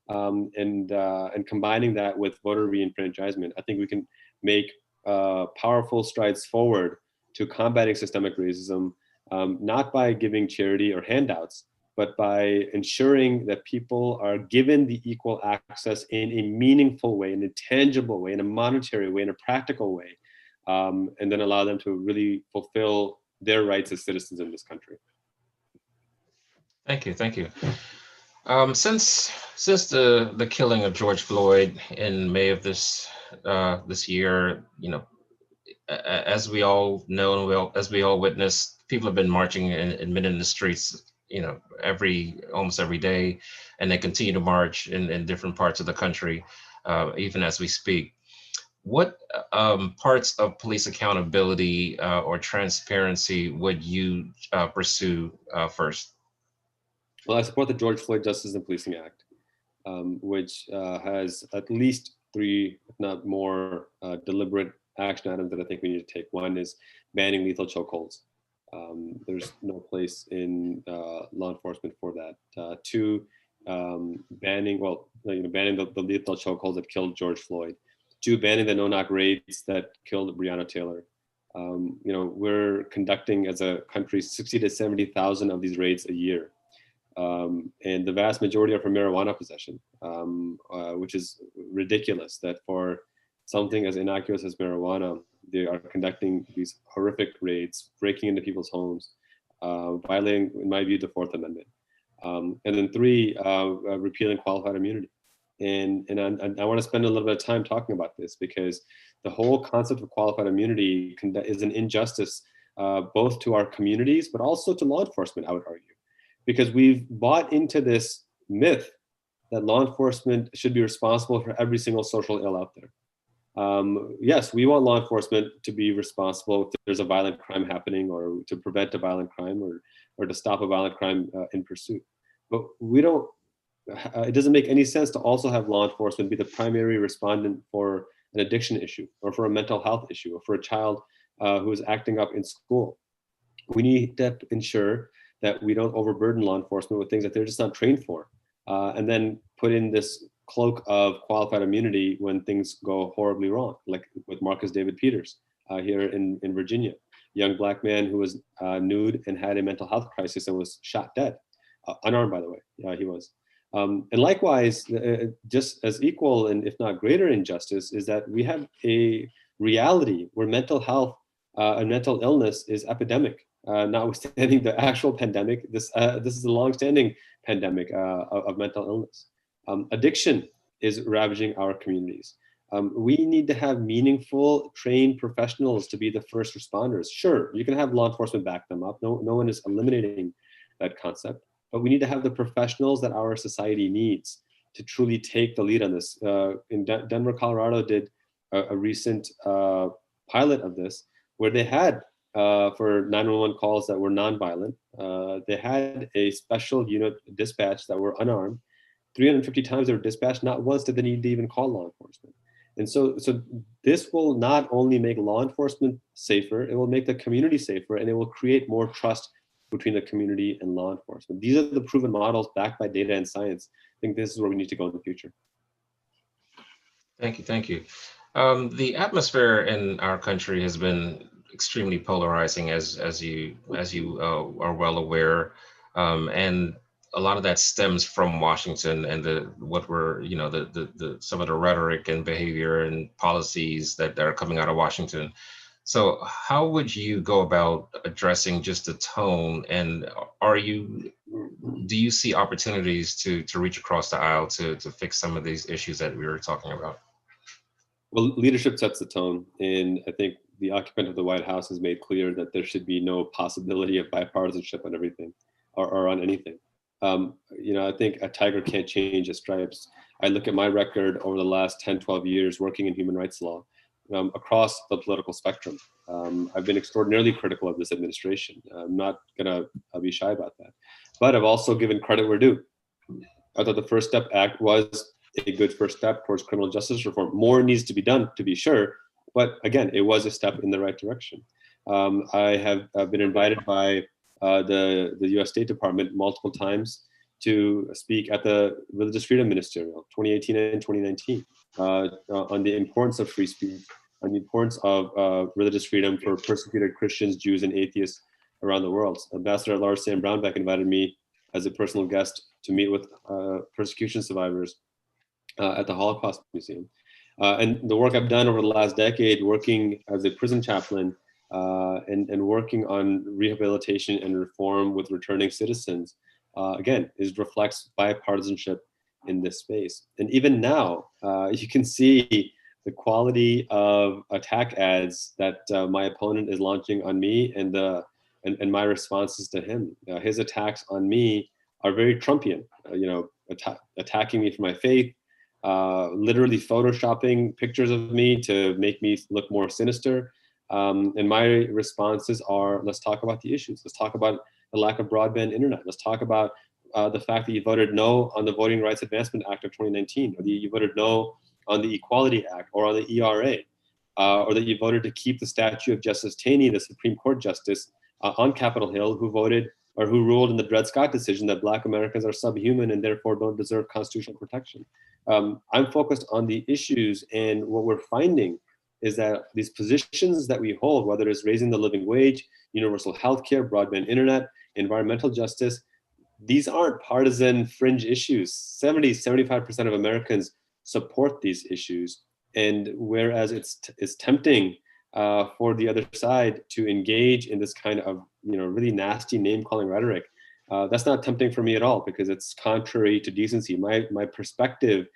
And combining that with voter reenfranchisement, I think we can make powerful strides forward to combating systemic racism, not by giving charity or handouts, but by ensuring that people are given the equal access in a meaningful way, in a tangible way, in a monetary way, in a practical way, and then allow them to really fulfill their rights as citizens in this country. Thank you, thank you. Since the killing of George Floyd in May of this year, as we all know, as we all witnessed, people have been marching and been in the streets, almost every day, and they continue to march in different parts of the country, even as we speak. What parts of police accountability or transparency would you pursue first? Well, I support the George Floyd Justice and Policing Act, which has at least 3, if not more, deliberate action items that I think we need to take. One is banning lethal chokeholds. There's no place in law enforcement for that. 2, banning the lethal chokeholds that killed George Floyd. 2, banning the no-knock raids that killed Breonna Taylor. We're conducting as a country 60 to 70,000 of these raids a year. And the vast majority are for marijuana possession, which is ridiculous that for something as innocuous as marijuana, they are conducting these horrific raids, breaking into people's homes, violating, in my view, the Fourth Amendment. And then 3, repealing qualified immunity. And I want to spend a little bit of time talking about this because the whole concept of qualified immunity is an injustice both to our communities, but also to law enforcement, I would argue. Because we've bought into this myth that law enforcement should be responsible for every single social ill out there. Yes, we want law enforcement to be responsible if there's a violent crime happening, or to prevent a violent crime, or to stop a violent crime in pursuit. But we don't. It doesn't make any sense to also have law enforcement be the primary respondent for an addiction issue, or for a mental health issue, or for a child who is acting up in school. We need to ensure that we don't overburden law enforcement with things that they're just not trained for, and then put in this cloak of qualified immunity when things go horribly wrong, like with Marcus David Peters here in Virginia, young Black man who was nude and had a mental health crisis and was shot dead, unarmed, by the way. He was. And likewise, just as equal and if not greater injustice is that we have a reality where mental health and mental illness is epidemic. Notwithstanding the actual pandemic, this is a long-standing pandemic of mental illness. Addiction is ravaging our communities. We need to have meaningful, trained professionals to be the first responders. Sure, you can have law enforcement back them up. No one is eliminating that concept, but we need to have the professionals that our society needs to truly take the lead on this. In Denver, Colorado did a recent pilot of this, where they had for 911 calls that were nonviolent, they had a special unit dispatch that were unarmed. 350 times they were dispatched. Not once did they need to even call law enforcement. And so this will not only make law enforcement safer, it will make the community safer, and it will create more trust between the community and law enforcement. These are the proven models backed by data and science. I think this is where we need to go in the future. Thank you, thank you. The atmosphere in our country has been extremely polarizing, as you are well aware, and a lot of that stems from Washington and some of the rhetoric and behavior and policies that are coming out of Washington. So how would you go about addressing just the tone, and do you see opportunities to reach across the aisle to fix some of these issues that we were talking about? Well, leadership sets the tone, and I think the occupant of the White House has made clear that there should be no possibility of bipartisanship on everything or on anything. I think a tiger can't change its stripes. I look at my record over the last 10, 12 years working in human rights law across the political spectrum. I've been extraordinarily critical of this administration. I'm not gonna be shy about that. But I've also given credit where due. I thought the First Step Act was a good first step towards criminal justice reform. More needs to be done, to be sure, but again, it was a step in the right direction. I have been invited by the US State Department multiple times to speak at the Religious Freedom Ministerial 2018 and 2019 on the importance of free speech, on the importance of religious freedom for persecuted Christians, Jews, and atheists around the world. Ambassador at-Large Sam Brownback invited me as a personal guest to meet with persecution survivors at the Holocaust Museum. And the work I've done over the last decade, working as a prison chaplain and working on rehabilitation and reform with returning citizens, again, reflects bipartisanship in this space. And even now, you can see the quality of attack ads that my opponent is launching on me and my responses to him. His attacks on me are very Trumpian, attacking me for my faith, literally photoshopping pictures of me to make me look more sinister. And my responses are, let's talk about the issues. Let's talk about the lack of broadband internet. Let's talk about the fact that you voted no on the Voting Rights Advancement Act of 2019, or that you voted no on the Equality Act or on the ERA, or that you voted to keep the statue of Justice Taney, the Supreme Court Justice, on Capitol Hill, who ruled in the Dred Scott decision that Black Americans are subhuman and therefore don't deserve constitutional protection. I'm focused on the issues, and what we're finding is that these positions that we hold, whether it's raising the living wage, universal healthcare, broadband internet, environmental justice, these aren't partisan fringe issues. 75% of Americans support these issues. And whereas it's tempting for the other side to engage in this kind of really nasty name-calling rhetoric, that's not tempting for me at all, because it's contrary to decency. My perspective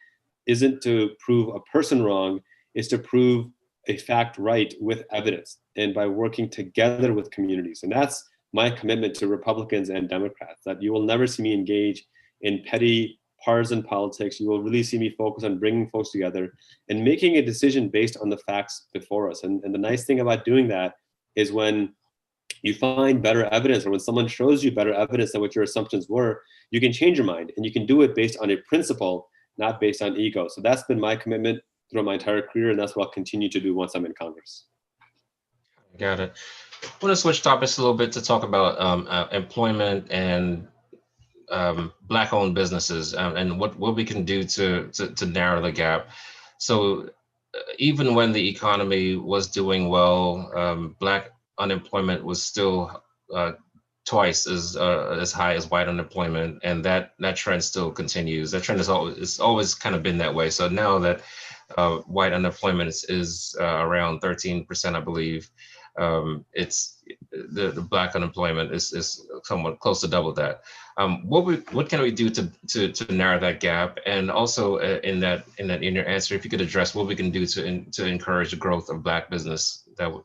isn't to prove a person wrong, it's to prove a fact right with evidence, and by working together with communities. And that's my commitment to Republicans and Democrats, that you will never see me engage in petty partisan politics. You will really see me focus on bringing folks together and making a decision based on the facts before us. And the nice thing about doing that is when you find better evidence, or when someone shows you better evidence than what your assumptions were, you can change your mind, and you can do it based on a principle, not based on ego. So that's been my commitment throughout my entire career, and that's what I'll continue to do once I'm in Congress. Got it. I want to switch topics a little bit to talk about employment and Black-owned businesses and what we can do to narrow the gap. So even when the economy was doing well, Black unemployment was still twice as high as white unemployment, and that trend still continues. That trend is always kind of been that way. So now that white unemployment is around 13%, I believe. It's the Black unemployment is somewhat close to double that. What can we do to narrow that gap? And also in your answer, if you could address what we can do to encourage the growth of Black business, that would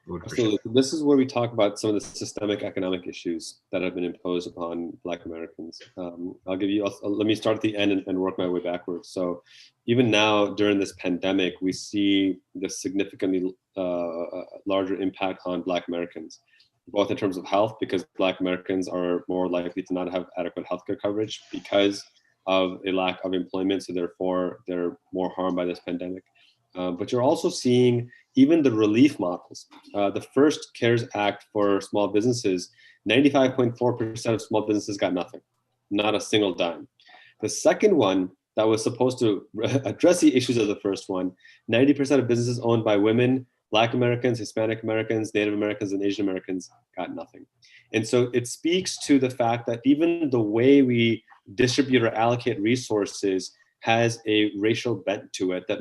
Absolutely. This is where we talk about some of the systemic economic issues that have been imposed upon Black Americans. Let me start at the end and work my way backwards. So even now during this pandemic, we see the significantly larger impact on Black Americans, both in terms of health, because Black Americans are more likely to not have adequate healthcare coverage because of a lack of employment. So therefore they're more harmed by this pandemic. But you're also seeing even the relief models. The first CARES Act for small businesses, 95.4% of small businesses got nothing, not a single dime. The second one that was supposed to address the issues of the first one, 90% of businesses owned by women, Black Americans, Hispanic Americans, Native Americans, and Asian Americans got nothing. And so it speaks to the fact that even the way we distribute or allocate resources has a racial bent to it, that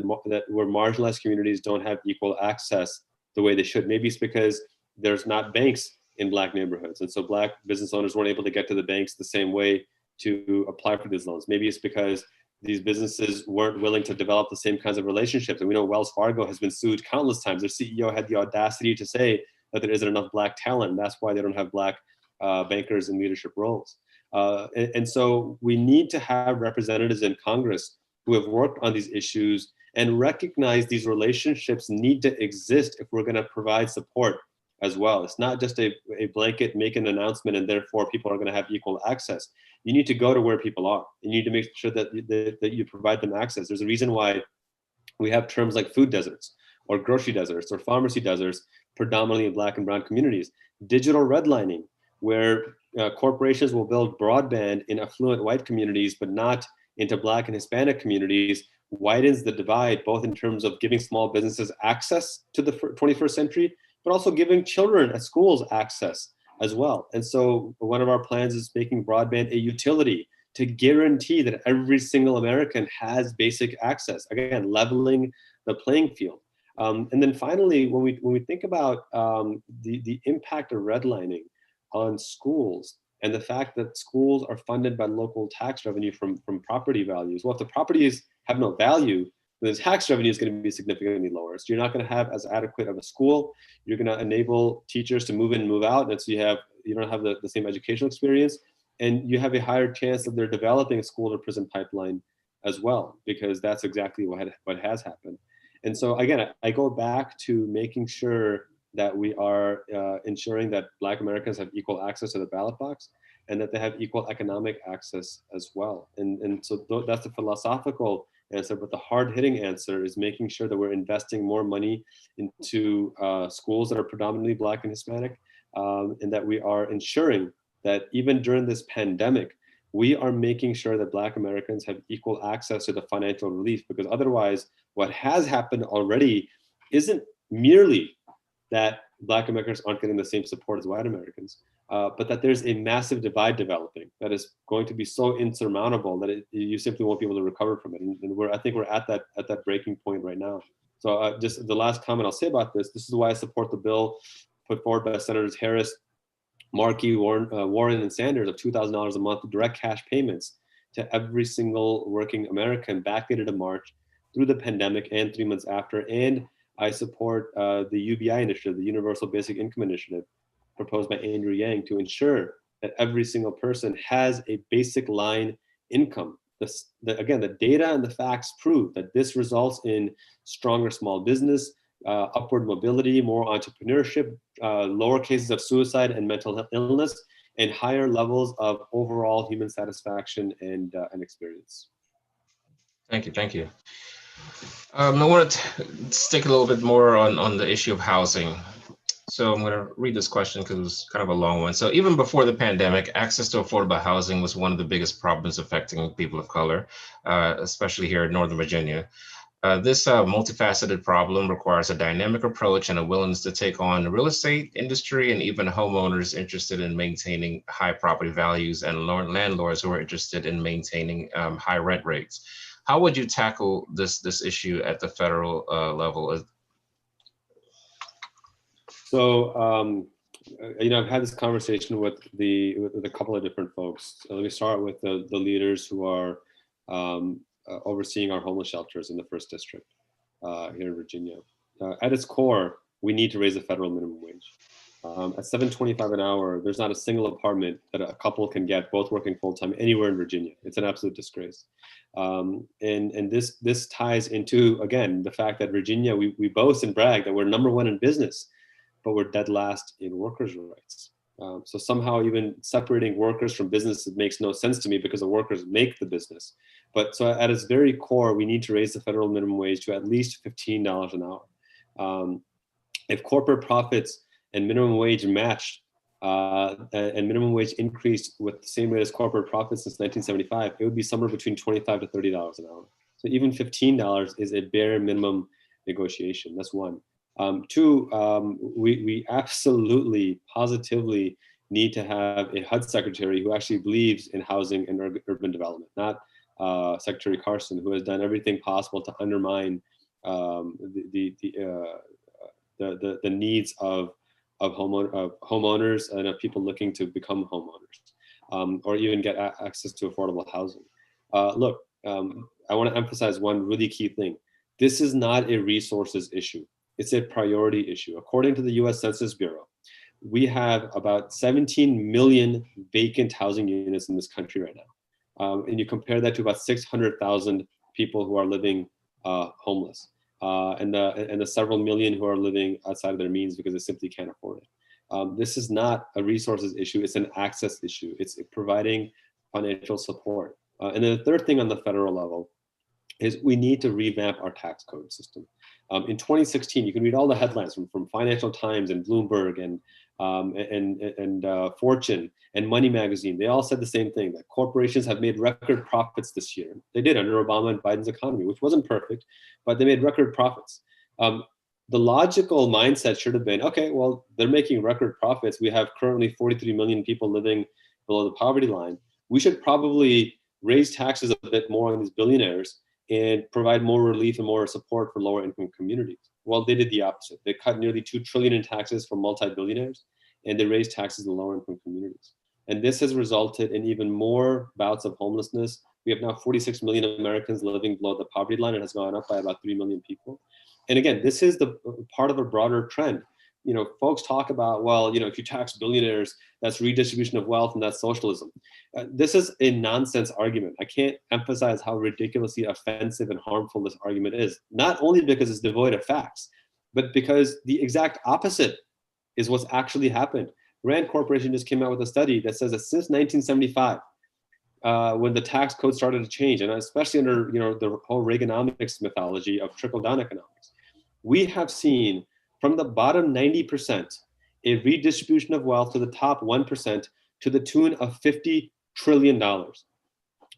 where marginalized communities don't have equal access the way they should. Maybe it's because there's not banks in Black neighborhoods, and so Black business owners weren't able to get to the banks the same way to apply for these loans. Maybe it's because these businesses weren't willing to develop the same kinds of relationships. And we know Wells Fargo has been sued countless times. Their CEO had the audacity to say that there isn't enough Black talent. And that's why they don't have Black bankers in leadership roles. And so we need to have representatives in Congress who have worked on these issues and recognize these relationships need to exist if we're going to provide support as well. It's not just a blanket make an announcement and therefore people are going to have equal access. You need to go to where people are. You need to make sure that you provide them access. There's a reason why we have terms like food deserts or grocery deserts or pharmacy deserts, predominantly in Black and brown communities. Digital redlining, where corporations will build broadband in affluent white communities, but not into Black and Hispanic communities, widens the divide, both in terms of giving small businesses access to the 21st century, but also giving children at schools access as well. And so one of our plans is making broadband a utility to guarantee that every single American has basic access, again, leveling the playing field. And then finally, when we think about the impact of redlining on schools and the fact that schools are funded by local tax revenue from property values, well, if the properties have no value, then the tax revenue is going to be significantly lower. So you're not going to have as adequate of a school. You're going to enable teachers to move in and move out. And so you don't have the same educational experience. And you have a higher chance that they're developing a school to prison pipeline as well, because that's exactly what has happened. And so again, I go back to making sure that we are ensuring that Black Americans have equal access to the ballot box and that they have equal economic access as well. And so that's the philosophical answer, but the hard-hitting answer is making sure that we're investing more money into schools that are predominantly Black and Hispanic, and that we are ensuring that even during this pandemic, we are making sure that Black Americans have equal access to the financial relief, because otherwise what has happened already isn't merely that Black Americans aren't getting the same support as white Americans, but that there's a massive divide developing that is going to be so insurmountable that you simply won't be able to recover from it. And I think we're at that breaking point right now. So just the last comment I'll say about this is why I support the bill put forward by Senators Harris, Markey, Warren, and Sanders of $2,000 a month direct cash payments to every single working American backdated to March through the pandemic and 3 months after. And I support the UBI initiative, the Universal Basic Income Initiative, proposed by Andrew Yang, to ensure that every single person has a basic line income. Again, the data and the facts prove that this results in stronger small business, upward mobility, more entrepreneurship, lower cases of suicide and mental illness, and higher levels of overall human satisfaction and experience. Thank you. I want to stick a little bit more on the issue of housing. So I'm going to read this question because it was kind of a long one. So even before the pandemic, access to affordable housing was one of the biggest problems affecting people of color, especially here in Northern Virginia. This multifaceted problem requires a dynamic approach and a willingness to take on the real estate industry and even homeowners interested in maintaining high property values and landlords who are interested in maintaining high rent rates. How would you tackle this issue at the federal level? So, I've had this conversation with a couple of different folks. So let me start with the leaders who are overseeing our homeless shelters in the 1st District here in Virginia. At its core, we need to raise the federal minimum wage. At $7.25 an hour, there's not a single apartment that a couple can get, both working full-time, anywhere in Virginia. It's an absolute disgrace. And this ties into, again, the fact that Virginia, we boast and brag that we're #1 in business, but we're dead last in workers' rights. So somehow even separating workers from business makes no sense to me, because the workers make the business. But so at its very core, we need to raise the federal minimum wage to at least $15 an hour. If corporate profits and minimum wage matched, and minimum wage increased with the same rate as corporate profits since 1975, it would be somewhere between $25 to $30 an hour. So even $15 is a bare minimum negotiation. That's one. Two, we absolutely, positively need to have a HUD secretary who actually believes in housing and urban development, not Secretary Carson, who has done everything possible to undermine the needs of homeowners and of people looking to become homeowners, or even get access to affordable housing. I want to emphasize one really key thing. This is not a resources issue. It's a priority issue. According to the US Census Bureau, we have about 17 million vacant housing units in this country right now. And you compare that to about 600,000 people who are living homeless, and the several million who are living outside of their means because they simply can't afford it. This is not a resources issue, it's an access issue. It's providing financial support. And then the third thing on the federal level is we need to revamp our tax code system. In 2016, you can read all the headlines from Financial Times and Bloomberg and Fortune and Money Magazine. They all said the same thing, that corporations have made record profits this year. They did under Obama and Biden's economy, which wasn't perfect, but they made record profits. The logical mindset should have been, okay, well, they're making record profits. We have currently 43 million people living below the poverty line. We should probably raise taxes a bit more on these billionaires and provide more relief and more support for lower income communities. Well, they did the opposite. They cut nearly $2 trillion in taxes for multi-billionaires, and they raised taxes in lower income communities. And this has resulted in even more bouts of homelessness. We have now 46 million Americans living below the poverty line. It has gone up by about 3 million people. And again, this is the part of a broader trend. You know, folks talk about, well, you know, if you tax billionaires, that's redistribution of wealth and that's socialism. This is a nonsense argument. I can't emphasize how ridiculously offensive and harmful this argument is, not only because it's devoid of facts, but because the exact opposite is what's actually happened. Rand Corporation just came out with a study that says that since 1975, when the tax code started to change, and especially under, you know, the whole Reaganomics mythology of trickle-down economics, we have seen from the bottom 90%, a redistribution of wealth to the top 1% to the tune of $50 trillion.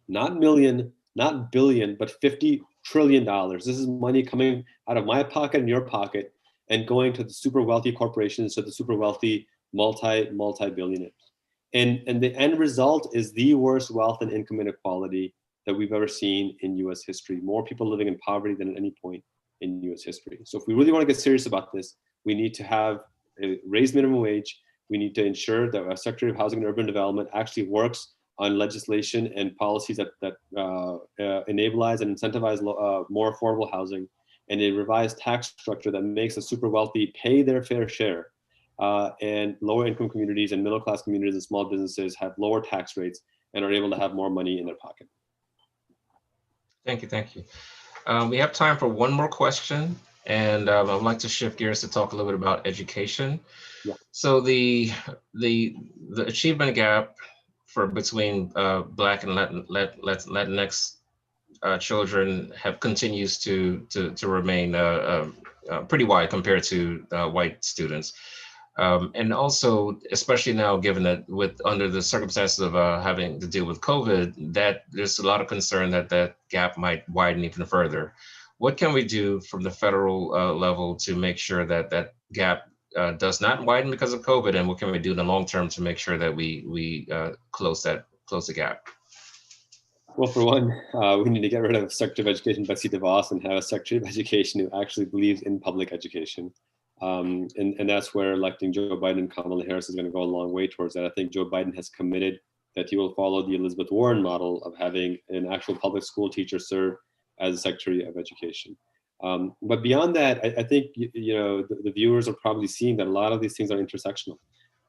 Not million, not billion, but $50 trillion. This is money coming out of my pocket and your pocket and going to the super wealthy corporations, to the super wealthy multi-billionaires. And the end result is the worst wealth and income inequality that we've ever seen in US history. More people living in poverty than at any point in US history. So if we really want to get serious about this, we need to have a raised minimum wage. We need to ensure that our Secretary of Housing and Urban Development actually works on legislation and policies that enableize and incentivize more affordable housing, and a revised tax structure that makes the super wealthy pay their fair share, and lower income communities and middle class communities and small businesses have lower tax rates and are able to have more money in their pocket. Thank you, thank you. We have time for one more question, and I'd like to shift gears to talk a little bit about education. Yeah. So the achievement gap for between Black and Latinx children continues to remain pretty wide compared to white students. And also, especially now, given that under the circumstances of having to deal with COVID, that there's a lot of concern that that gap might widen even further. What can we do from the federal level to make sure that that gap does not widen because of COVID, and what can we do in the long term to make sure that we close the gap? Well, for one, we need to get rid of Secretary of Education Betsy DeVos and have a Secretary of Education who actually believes in public education. And that's where electing Joe Biden and Kamala Harris is going to go a long way towards that. I think Joe Biden has committed that he will follow the Elizabeth Warren model of having an actual public school teacher serve as a Secretary of Education. But beyond that, I think the viewers are probably seeing that a lot of these things are intersectional.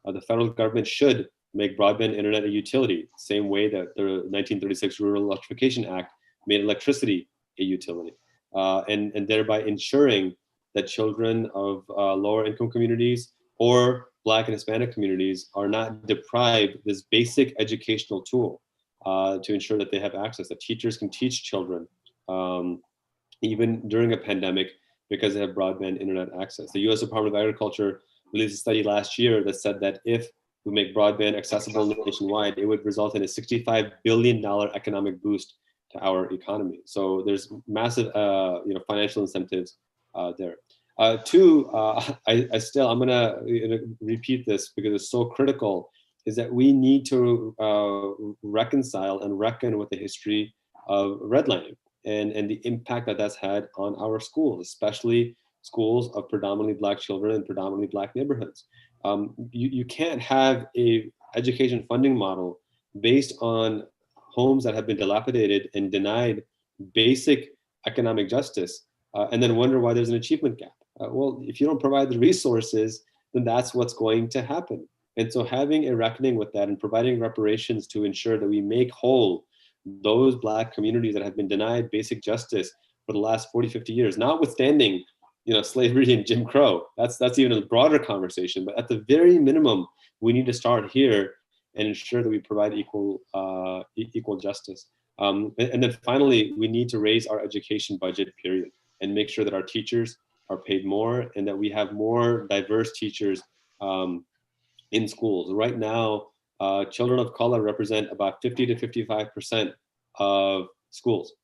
The federal government should make broadband internet a utility, same way that the 1936 Rural Electrification Act made electricity a utility, and thereby ensuring that children of lower income communities or Black and Hispanic communities are not deprived this basic educational tool to ensure that they have access, that teachers can teach children even during a pandemic because they have broadband internet access. The US Department of Agriculture released a study last year that said that if we make broadband accessible nationwide, it would result in a $65 billion economic boost to our economy. So there's massive financial incentives there. Two, I'm gonna repeat this because it's so critical, is that we need to reconcile and reckon with the history of redlining and the impact that that's had on our schools, especially schools of predominantly Black children in predominantly Black neighborhoods. You can't have a education funding model based on homes that have been dilapidated and denied basic economic justice, and then wonder why there's an achievement gap. Well, if you don't provide the resources, then that's what's going to happen. And so having a reckoning with that and providing reparations to ensure that we make whole those Black communities that have been denied basic justice for the last 40, 50 years, notwithstanding, slavery and Jim Crow. That's even a broader conversation. But at the very minimum, we need to start here and ensure that we provide equal justice. And then finally, we need to raise our education budget, period, and make sure that our teachers are paid more and that we have more diverse teachers in schools. Right now, children of color represent about 50 to 55% of schools,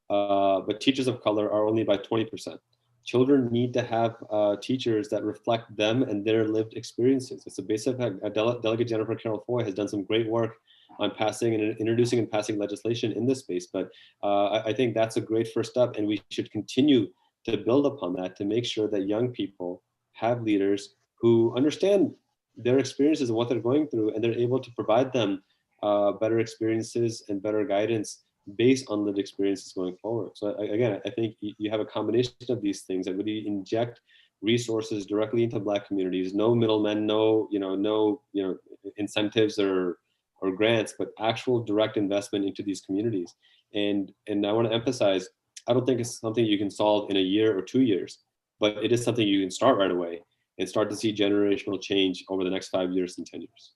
but teachers of color are only about 20%. Children need to have teachers that reflect them and their lived experiences. It's a basic. Delegate Jennifer Carroll Foy has done some great work on passing and introducing and passing legislation in this space, but I think that's a great first step, and we should continue to build upon that to make sure that young people have leaders who understand their experiences and what they're going through, and they're able to provide them better experiences and better guidance based on lived experiences going forward. So again, I think you have a combination of these things that really inject resources directly into Black communities, no middlemen, no incentives or grants, but actual direct investment into these communities. And I want to emphasize, I don't think it's something you can solve in a year or 2 years, but it is something you can start right away and start to see generational change over the next 5 years and 10 years.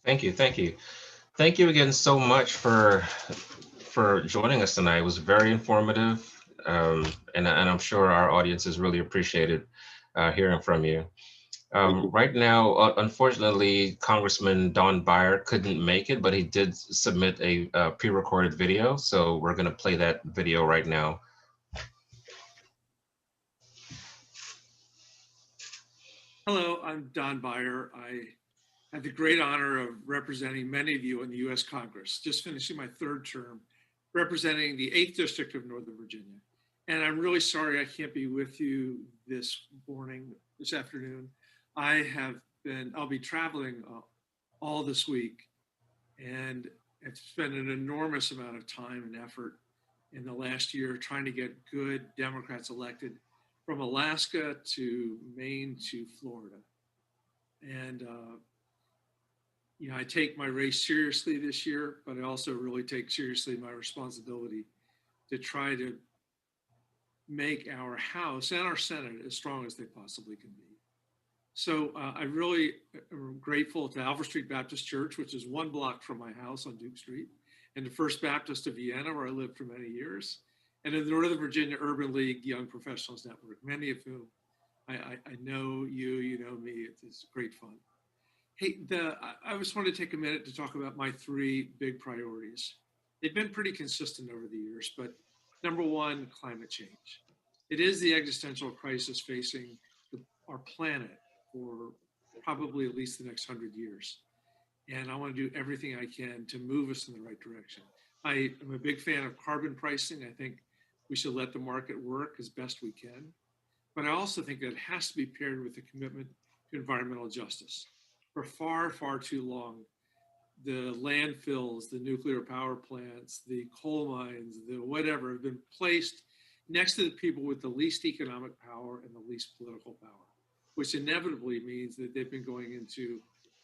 Thank you. Thank you. Thank you again so much for joining us tonight. It was very informative, and I'm sure our audiences really appreciated hearing from you. Right now, unfortunately, Congressman Don Beyer couldn't make it, but he did submit a pre-recorded video, so we're going to play that video right now. Hello, I'm Don Beyer. I had the great honor of representing many of you in the U.S. Congress, just finishing my third term, representing the 8th District of Northern Virginia. And I'm really sorry I can't be with you this afternoon. I'll be traveling all this week, and I've spent an enormous amount of time and effort in the last year trying to get good Democrats elected from Alaska to Maine to Florida. And I take my race seriously this year, but I also really take seriously my responsibility to try to make our House and our Senate as strong as they possibly can be. So I really am grateful to Alfred Street Baptist Church, which is 1 block from my house on Duke Street, and the First Baptist of Vienna, where I lived for many years, and in the Northern Virginia Urban League Young Professionals Network, many of whom I know you know me. It's great fun. Hey, I just wanted to take a minute to talk about my 3 big priorities. They've been pretty consistent over the years, but number 1, climate change. It is the existential crisis facing our planet for probably at least the next 100 years. And I want to do everything I can to move us in the right direction. I am a big fan of carbon pricing. I think we should let the market work as best we can. But I also think that it has to be paired with a commitment to environmental justice. For far, far too long, the landfills, the nuclear power plants, the coal mines, the whatever have been placed next to the people with the least economic power and the least political power, which inevitably means that they've been going into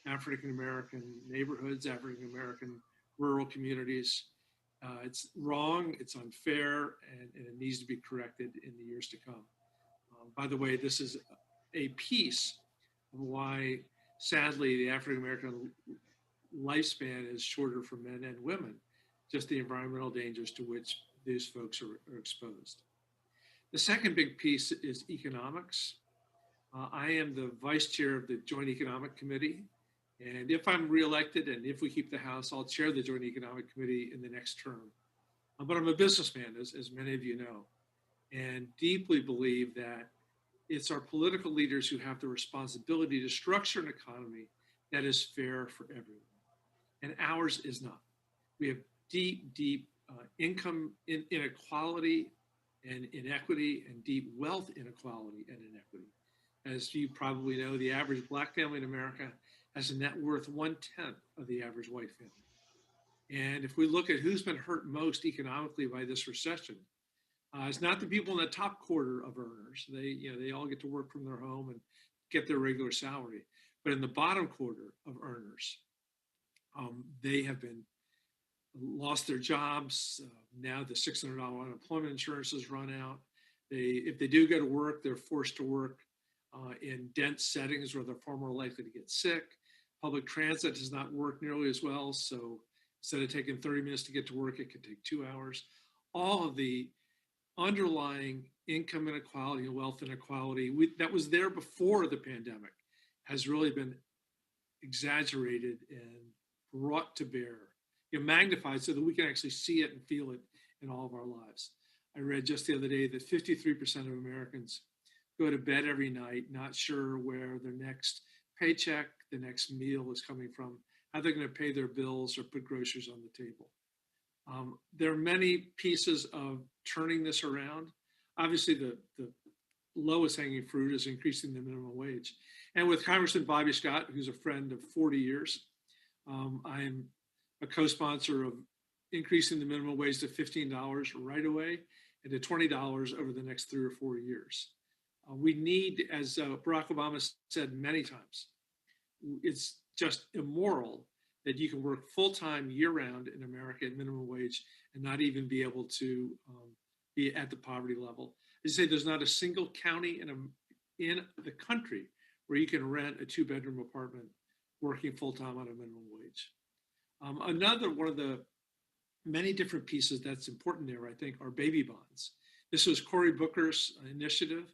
African-American neighborhoods, African-American rural communities. It's wrong, it's unfair, and it needs to be corrected in the years to come. By the way, this is a piece of why, sadly, the African-American lifespan is shorter for men and women, just the environmental dangers to which these folks are exposed. The second big piece is economics. I am the vice chair of the Joint Economic Committee. And if I'm reelected and if we keep the House, I'll chair the Joint Economic Committee in the next term. But I'm a businessman, as many of you know, and deeply believe that it's our political leaders who have the responsibility to structure an economy that is fair for everyone. And ours is not. We have deep, deep income inequality and inequity, and deep wealth inequality and inequity. As you probably know, the average Black family in America has a net worth 1/10 of the average white family. And if we look at who's been hurt most economically by this recession, it's not the people in the top quarter of earners. They all get to work from their home and get their regular salary. But in the bottom quarter of earners, they have been lost their jobs. Now the $600 unemployment insurance has run out. If they do go to work, they're forced to work in dense settings where they're far more likely to get sick. Public transit does not work nearly as well. So instead of taking 30 minutes to get to work, it can take 2 hours. All of the underlying income inequality and wealth inequality that was there before the pandemic has really been exaggerated and brought to bear, magnified so that we can actually see it and feel it in all of our lives. I read just the other day that 53% of Americans go to bed every night not sure where their next paycheck, the next meal is coming from, how they're going to pay their bills or put groceries on the table. There are many pieces of turning this around. Obviously, the lowest hanging fruit is increasing the minimum wage. And with Congressman Bobby Scott, who's a friend of 40 years, I'm a co-sponsor of increasing the minimum wage to $15 right away and to $20 over the next 3 or 4 years. We need, as Barack Obama said many times, it's just immoral that you can work full-time year-round in America at minimum wage and not even be able to be at the poverty level. As I say, there's not a single county in the country where you can rent a 2-bedroom apartment working full-time on a minimum wage. Another one of the many different pieces that's important there, I think, are baby bonds. This was Cory Booker's initiative.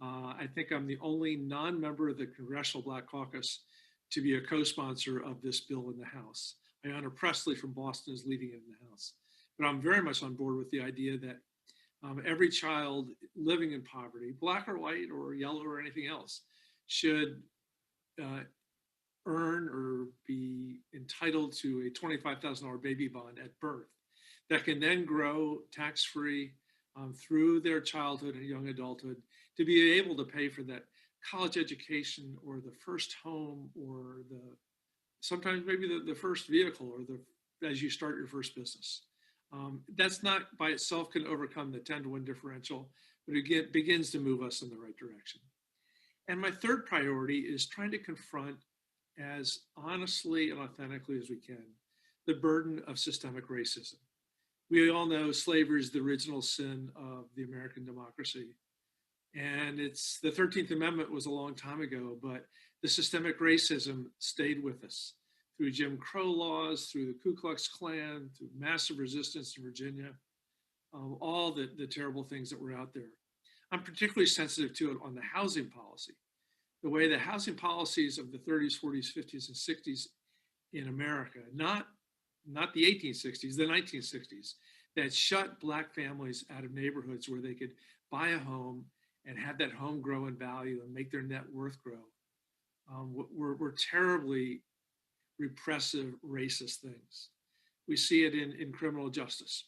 I think I'm the only non-member of the Congressional Black Caucus to be a co-sponsor of this bill in the House. Ayanna Pressley from Boston is leading it in the House. But I'm very much on board with the idea that every child living in poverty, black or white or yellow or anything else, should earn or be entitled to a $25,000 baby bond at birth that can then grow tax-free through their childhood and young adulthood to be able to pay for that college education or the first home or sometimes maybe the first vehicle or as you start your first business. That's not by itself can overcome the 10-to-1 differential, but it begins to move us in the right direction. And my third priority is trying to confront as honestly and authentically as we can the burden of systemic racism. We all know slavery is the original sin of the American democracy. And it's the 13th Amendment was a long time ago, but the systemic racism stayed with us through Jim Crow laws, through the Ku Klux Klan, through massive resistance in Virginia, all the terrible things that were out there. I'm particularly sensitive to it on the housing policy. The way the housing policies of the 30s, 40s, 50s, and 60s in America, not the 1860s, the 1960s, that shut Black families out of neighborhoods where they could buy a home and have that home grow in value and make their net worth grow. We're terribly repressive, racist things. We see it in criminal justice.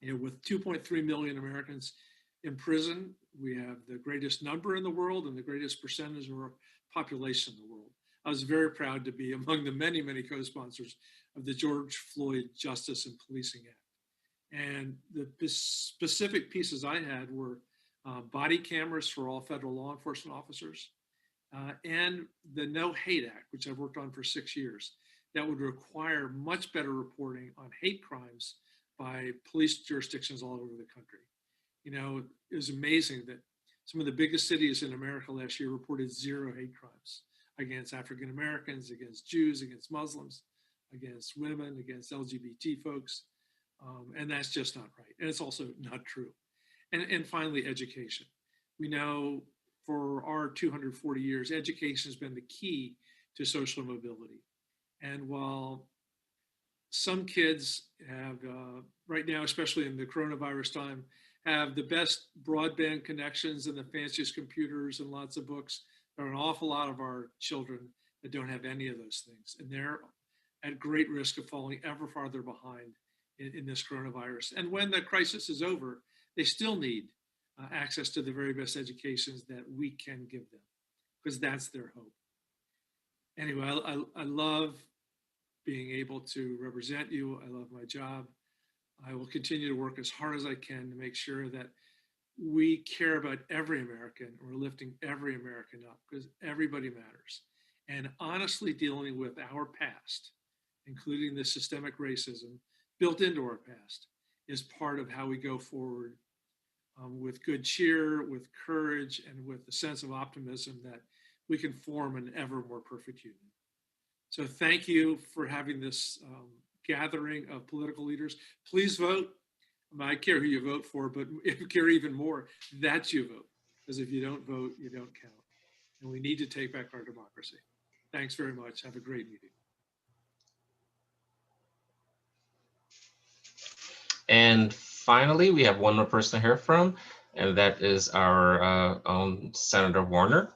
With 2.3 million Americans in prison, we have the greatest number in the world and the greatest percentage of our population in the world. I was very proud to be among the many, many co-sponsors of the George Floyd Justice and Policing Act. And the specific pieces I had were body cameras for all federal law enforcement officers, and the No Hate Act, which I've worked on for 6 years, that would require much better reporting on hate crimes by police jurisdictions all over the country. It was amazing that some of the biggest cities in America last year reported 0 hate crimes against African Americans, against Jews, against Muslims, against women, against LGBT folks. And that's just not right. And it's also not true. And finally, education. We know for our 240 years, education has been the key to social mobility. And while some kids have, right now, especially in the coronavirus time, have the best broadband connections and the fanciest computers and lots of books, there are an awful lot of our children that don't have any of those things. And they're at great risk of falling ever farther behind in this coronavirus. And when the crisis is over, they still need access to the very best educations that we can give them, because that's their hope. Anyway, I love being able to represent you. I love my job. I will continue to work as hard as I can to make sure that we care about every American. We're lifting every American up because everybody matters. And honestly, dealing with our past, including the systemic racism built into our past, is part of how we go forward with good cheer, with courage, and with a sense of optimism that we can form an ever more perfect union. So thank you for having this gathering of political leaders. Please vote. I care who you vote for, but I care even more that you vote, because if you don't vote, you don't count. And we need to take back our democracy. Thanks very much. Have a great meeting. And finally, we have one more person to hear from, and that is our own Senator Warner.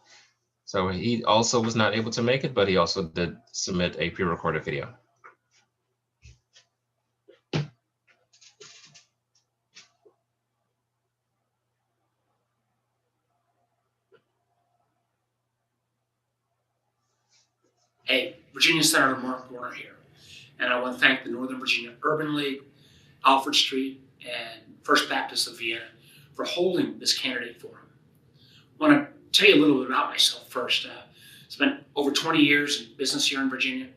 So he also was not able to make it, but he also did submit a pre-recorded video. Hey, Virginia Senator Mark Warner here, and I want to thank the Northern Virginia Urban League, Alfred Street, and First Baptist of Vienna for holding this candidate forum. I want to tell you a little bit about myself first. Spent over 20 years in business here in Virginia,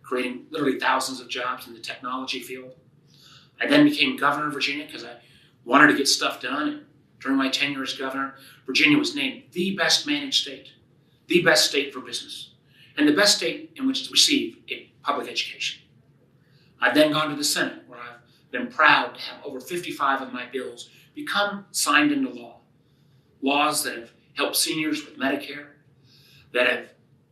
creating literally thousands of jobs in the technology field. I then became governor of Virginia because I wanted to get stuff done. And during my tenure as governor, Virginia was named the best managed state, the best state for business, and the best state in which to receive a public education. I've then gone to the Senate, where I've been proud to have over 55 of my bills become signed into law. Laws that have helped seniors with Medicare, that have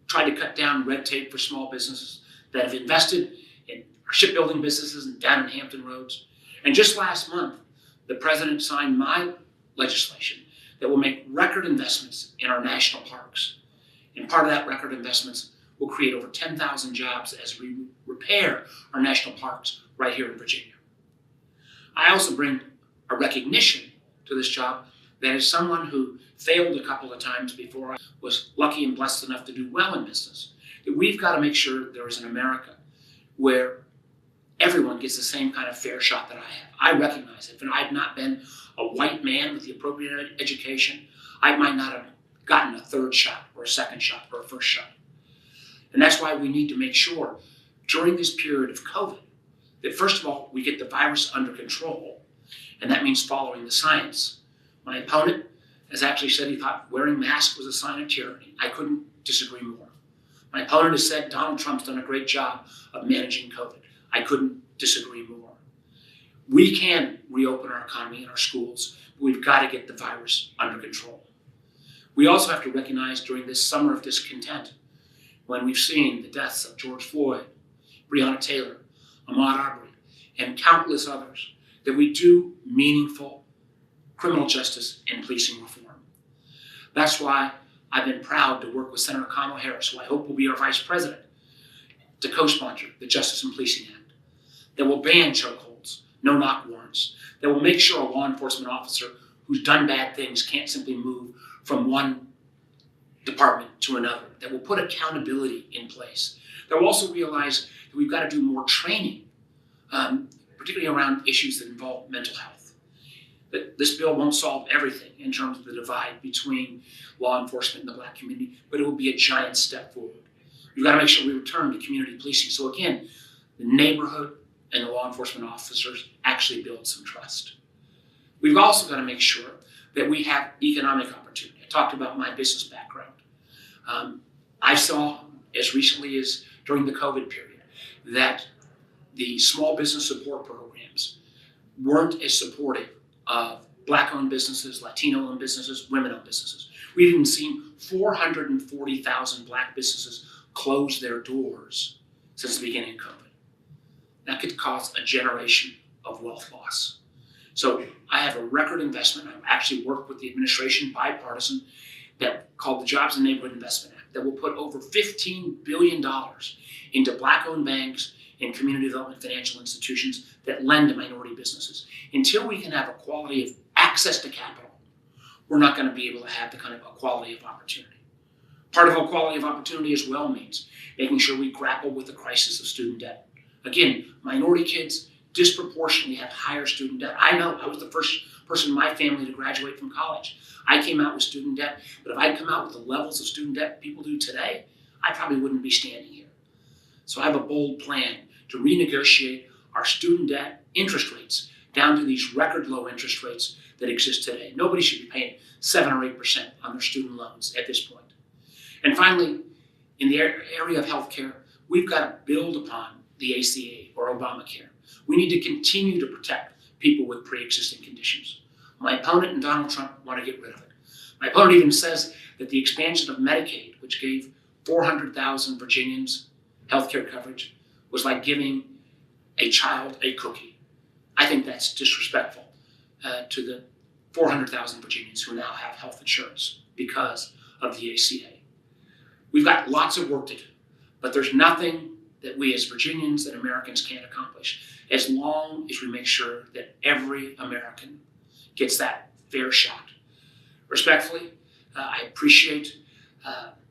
tried to cut down red tape for small businesses, that have invested in our shipbuilding businesses down in Hampton Roads. And just last month, the president signed my legislation that will make record investments in our national parks. And part of that record investments will create over 10,000 jobs as we repair our national parks right here in Virginia. I also bring a recognition to this job that as someone who failed a couple of times before I was lucky and blessed enough to do well in business, that we've got to make sure there is an America where everyone gets the same kind of fair shot that I have. I recognize if I had not been a white man with the appropriate education, I might not have gotten a third shot or a second shot or a first shot. And that's why we need to make sure during this period of COVID that first of all, we get the virus under control. And that means following the science. My opponent has actually said he thought wearing masks was a sign of tyranny. I couldn't disagree more. My opponent has said Donald Trump's done a great job of managing COVID. I couldn't disagree more. We can reopen our economy and our schools, but we've got to get the virus under control. We also have to recognize during this summer of discontent, when we've seen the deaths of George Floyd, Breonna Taylor, Ahmaud Arbery, and countless others, that we do meaningful criminal justice and policing reform. That's why I've been proud to work with Senator Kamala Harris, who I hope will be our vice president, to co-sponsor the Justice and Policing Act that will ban chokeholds, no-knock warrants, that will make sure a law enforcement officer who's done bad things can't simply move from one department to another, that will put accountability in place, that will also realize that we've got to do more training, particularly around issues that involve mental health. That this bill won't solve everything in terms of the divide between law enforcement and the Black community, but it will be a giant step forward. We've got to make sure we return to community policing. So again, the neighborhood and the law enforcement officers actually build some trust. We've also got to make sure that we have economic opportunity. I talked about my business background. I saw as recently as during the COVID period that the small business support programs weren't as supportive of Black-owned businesses, Latino-owned businesses, women-owned businesses. We've even seen 440,000 Black businesses close their doors since the beginning of COVID. That could cause a generation of wealth loss. So I have a record investment. I've actually worked with the administration, bipartisan, that called the Jobs and Neighborhood Investment Act, that will put over $15 billion into Black-owned banks and community development financial institutions that lend to minority businesses. Until we can have equality of access to capital, we're not going to be able to have the kind of equality of opportunity. Part of equality of opportunity as well means making sure we grapple with the crisis of student debt. Again, minority kids disproportionately have higher student debt. I know I was the first person in my family to graduate from college. I came out with student debt, but if I'd come out with the levels of student debt people do today, I probably wouldn't be standing here. So I have a bold plan to renegotiate our student debt interest rates down to these record low interest rates that exist today. Nobody should be paying 7 or 8% on their student loans at this point. And finally, in the area of healthcare, we've got to build upon the ACA or Obamacare. We need to continue to protect people with pre-existing conditions. My opponent and Donald Trump want to get rid of it. My opponent even says that the expansion of Medicaid, which gave 400,000 Virginians healthcare coverage, was like giving a child a cookie. I think that's disrespectful to the 400,000 Virginians who now have health insurance because of the ACA. We've got lots of work to do, but there's nothing that we as Virginians and Americans can't accomplish as long as we make sure that every American gets that fair shot. Respectfully, I appreciate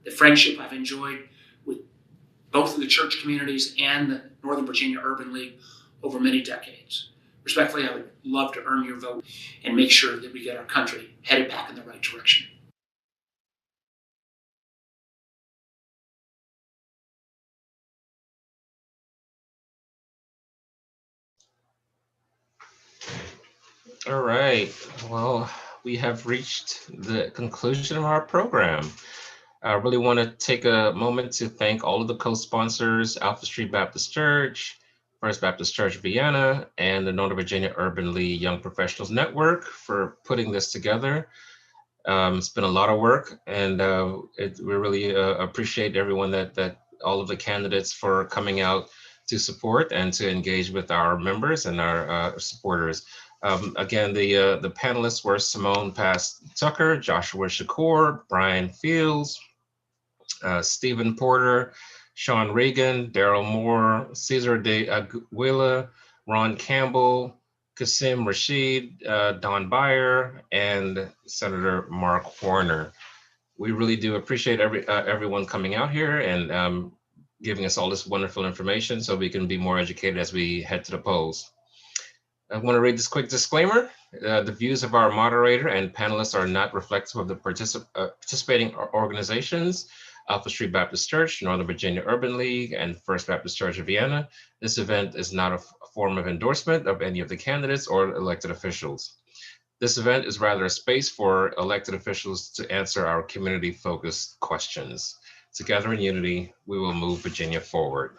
the friendship I've enjoyed with both of the church communities and the Northern Virginia Urban League over many decades. Respectfully, I would love to earn your vote and make sure that we get our country headed back in the right direction. All right. Well, we have reached the conclusion of our program. I really want to take a moment to thank all of the co-sponsors, Alpha Street Baptist Church, First Baptist Church Vienna, and the Northern Virginia Urban League Young Professionals Network for putting this together. It's been a lot of work, and we really appreciate everyone that all of the candidates for coming out to support and to engage with our members and our supporters. Again, the panelists were Simone Pass-Tucker, Joshua Shakur, Brian Fields, Stephen Porter, Sean Reagan, Daryl Moore, Cesar de Aguila, Ron Campbell, Qasim Rashid, Don Beyer, and Senator Mark Warner. We really do appreciate everyone coming out here and giving us all this wonderful information so we can be more educated as we head to the polls. I want to read this quick disclaimer. The views of our moderator and panelists are not reflective of the participating organizations, Alpha Street Baptist Church, Northern Virginia Urban League, and First Baptist Church of Vienna. This event is not a form of endorsement of any of the candidates or elected officials. This event is rather a space for elected officials to answer our community-focused questions. Together in unity, we will move Virginia forward.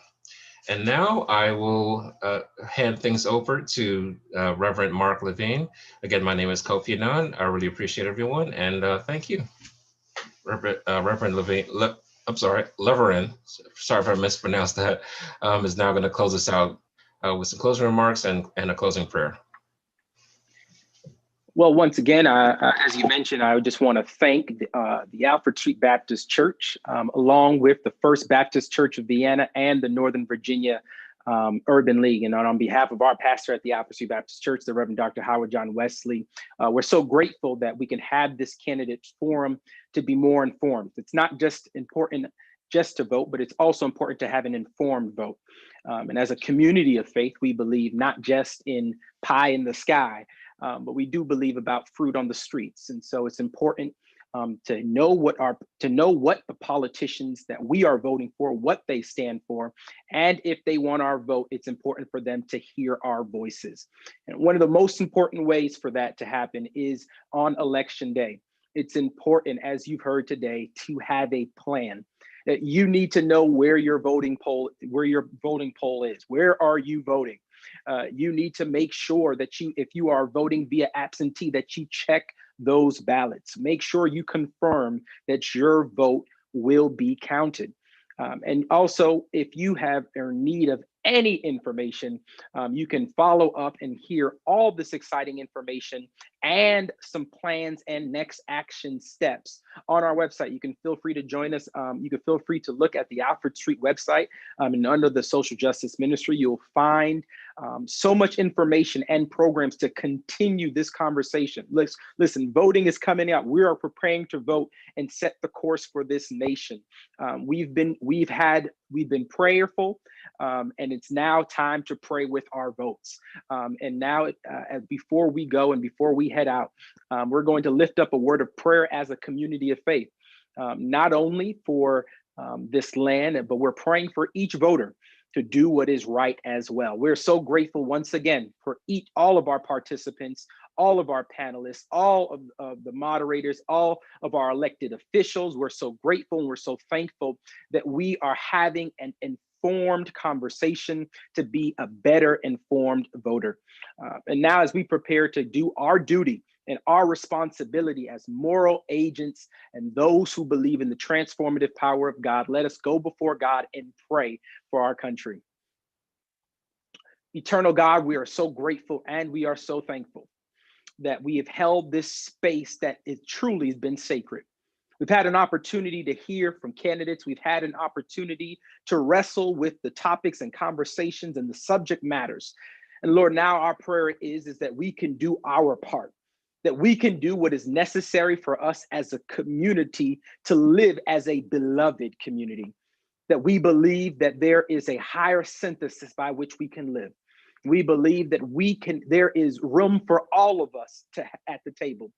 And now I will hand things over to Reverend Mark Levine. Again, my name is Kofi Annan. I really appreciate everyone, and thank you. Reverend Levine, I'm sorry, Leverin, sorry if I mispronounced that, is now going to close us out with some closing remarks and a closing prayer. Well, once again, as you mentioned, I just want to thank the Alfred Street Baptist Church, along with the First Baptist Church of Vienna and the Northern Virginia Urban League. And on behalf of our pastor at the Alfred Street Baptist Church, the Reverend Dr. Howard John Wesley, we're so grateful that we can have this candidate forum to be more informed. It's not just important just to vote, but it's also important to have an informed vote. And as a community of faith, we believe not just in pie in the sky, but we do believe about fruit on the streets. And so it's important to know what the politicians that we are voting for, what they stand for. And if they want our vote, it's important for them to hear our voices. And one of the most important ways for that to happen is on election day. It's important, as you've heard today, to have a plan. You need to know where your voting poll is. Where are you voting? You need to make sure that if you are voting via absentee, that you check those ballots. Make sure you confirm that your vote will be counted. And also, if you have or need of any information, you can follow up and hear all this exciting information and some plans and next action steps on our website. You can feel free to join us. You can feel free to look at the Alfred Street website, and under the Social Justice Ministry, you'll find so much information and programs to continue this conversation. Listen, voting is coming up. We are preparing to vote and set the course for this nation. We've been prayerful, and it's now time to pray with our votes. And now, before we go and before we head out, we're going to lift up a word of prayer as a community of faith, not only for this land, but we're praying for each voter to do what is right as well. We're so grateful once again for all of our participants, all of our panelists, all of the moderators, all of our elected officials. We're so grateful and we're so thankful that we are having an informed conversation to be a better informed voter. And now, as we prepare to do our duty and our responsibility as moral agents and those who believe in the transformative power of God, let us go before God and pray for our country. Eternal God, we are so grateful and we are so thankful that we have held this space that it truly has been sacred. We've had an opportunity to hear from candidates. We've had an opportunity to wrestle with the topics and conversations and the subject matters. And Lord, now our prayer is that we can do our part, that we can do what is necessary for us as a community to live as a beloved community, that we believe that there is a higher synthesis by which we can live. We believe that there is room for all of us at the table.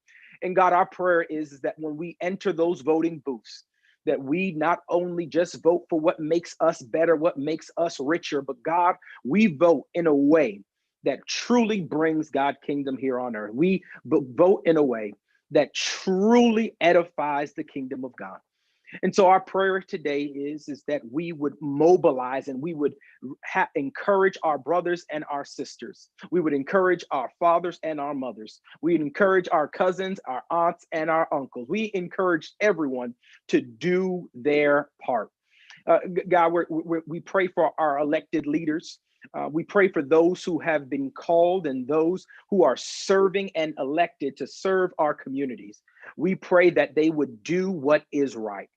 And God, our prayer is that when we enter those voting booths, that we not only just vote for what makes us better, what makes us richer, but God, we vote in a way that truly brings God's kingdom here on earth. We vote in a way that truly edifies the kingdom of God. And so our prayer today is that we would mobilize and we would encourage our brothers and our sisters. We would encourage our fathers and our mothers. We would encourage our cousins, our aunts, and our uncles. We encourage everyone to do their part. God, we pray for our elected leaders. We pray for those who have been called and those who are serving and elected to serve our communities. We pray that they would do what is right.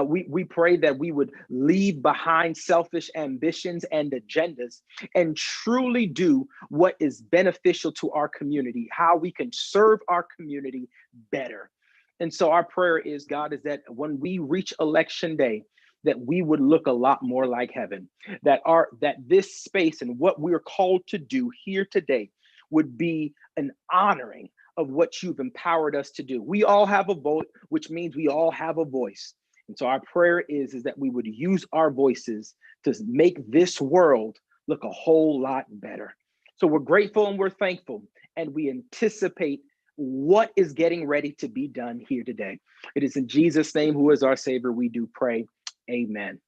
We pray that we would leave behind selfish ambitions and agendas and truly do what is beneficial to our community, how we can serve our community better. And so our prayer is, God, is that when we reach election day, that we would look a lot more like heaven, that this space and what we're called to do here today would be an honoring of what you've empowered us to do. We all have a vote, which means we all have a voice. And so our prayer is that we would use our voices to make this world look a whole lot better. So we're grateful and we're thankful, and we anticipate what is getting ready to be done here today. It is in Jesus' name, who is our Savior, we do pray. Amen.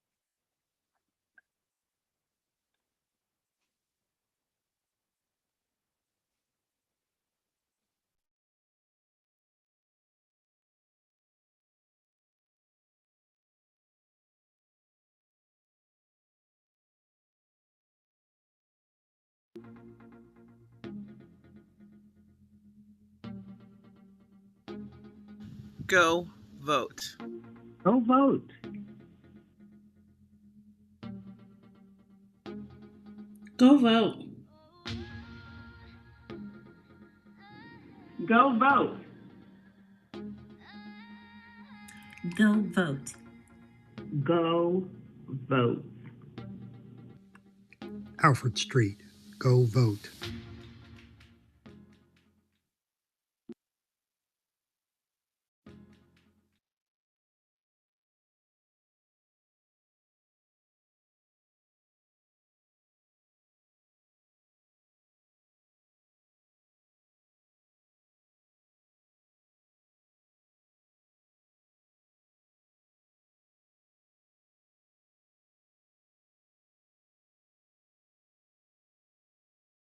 Go vote. Go vote. Go vote. Go vote. Go vote. Go vote. Alfred Street. Go vote.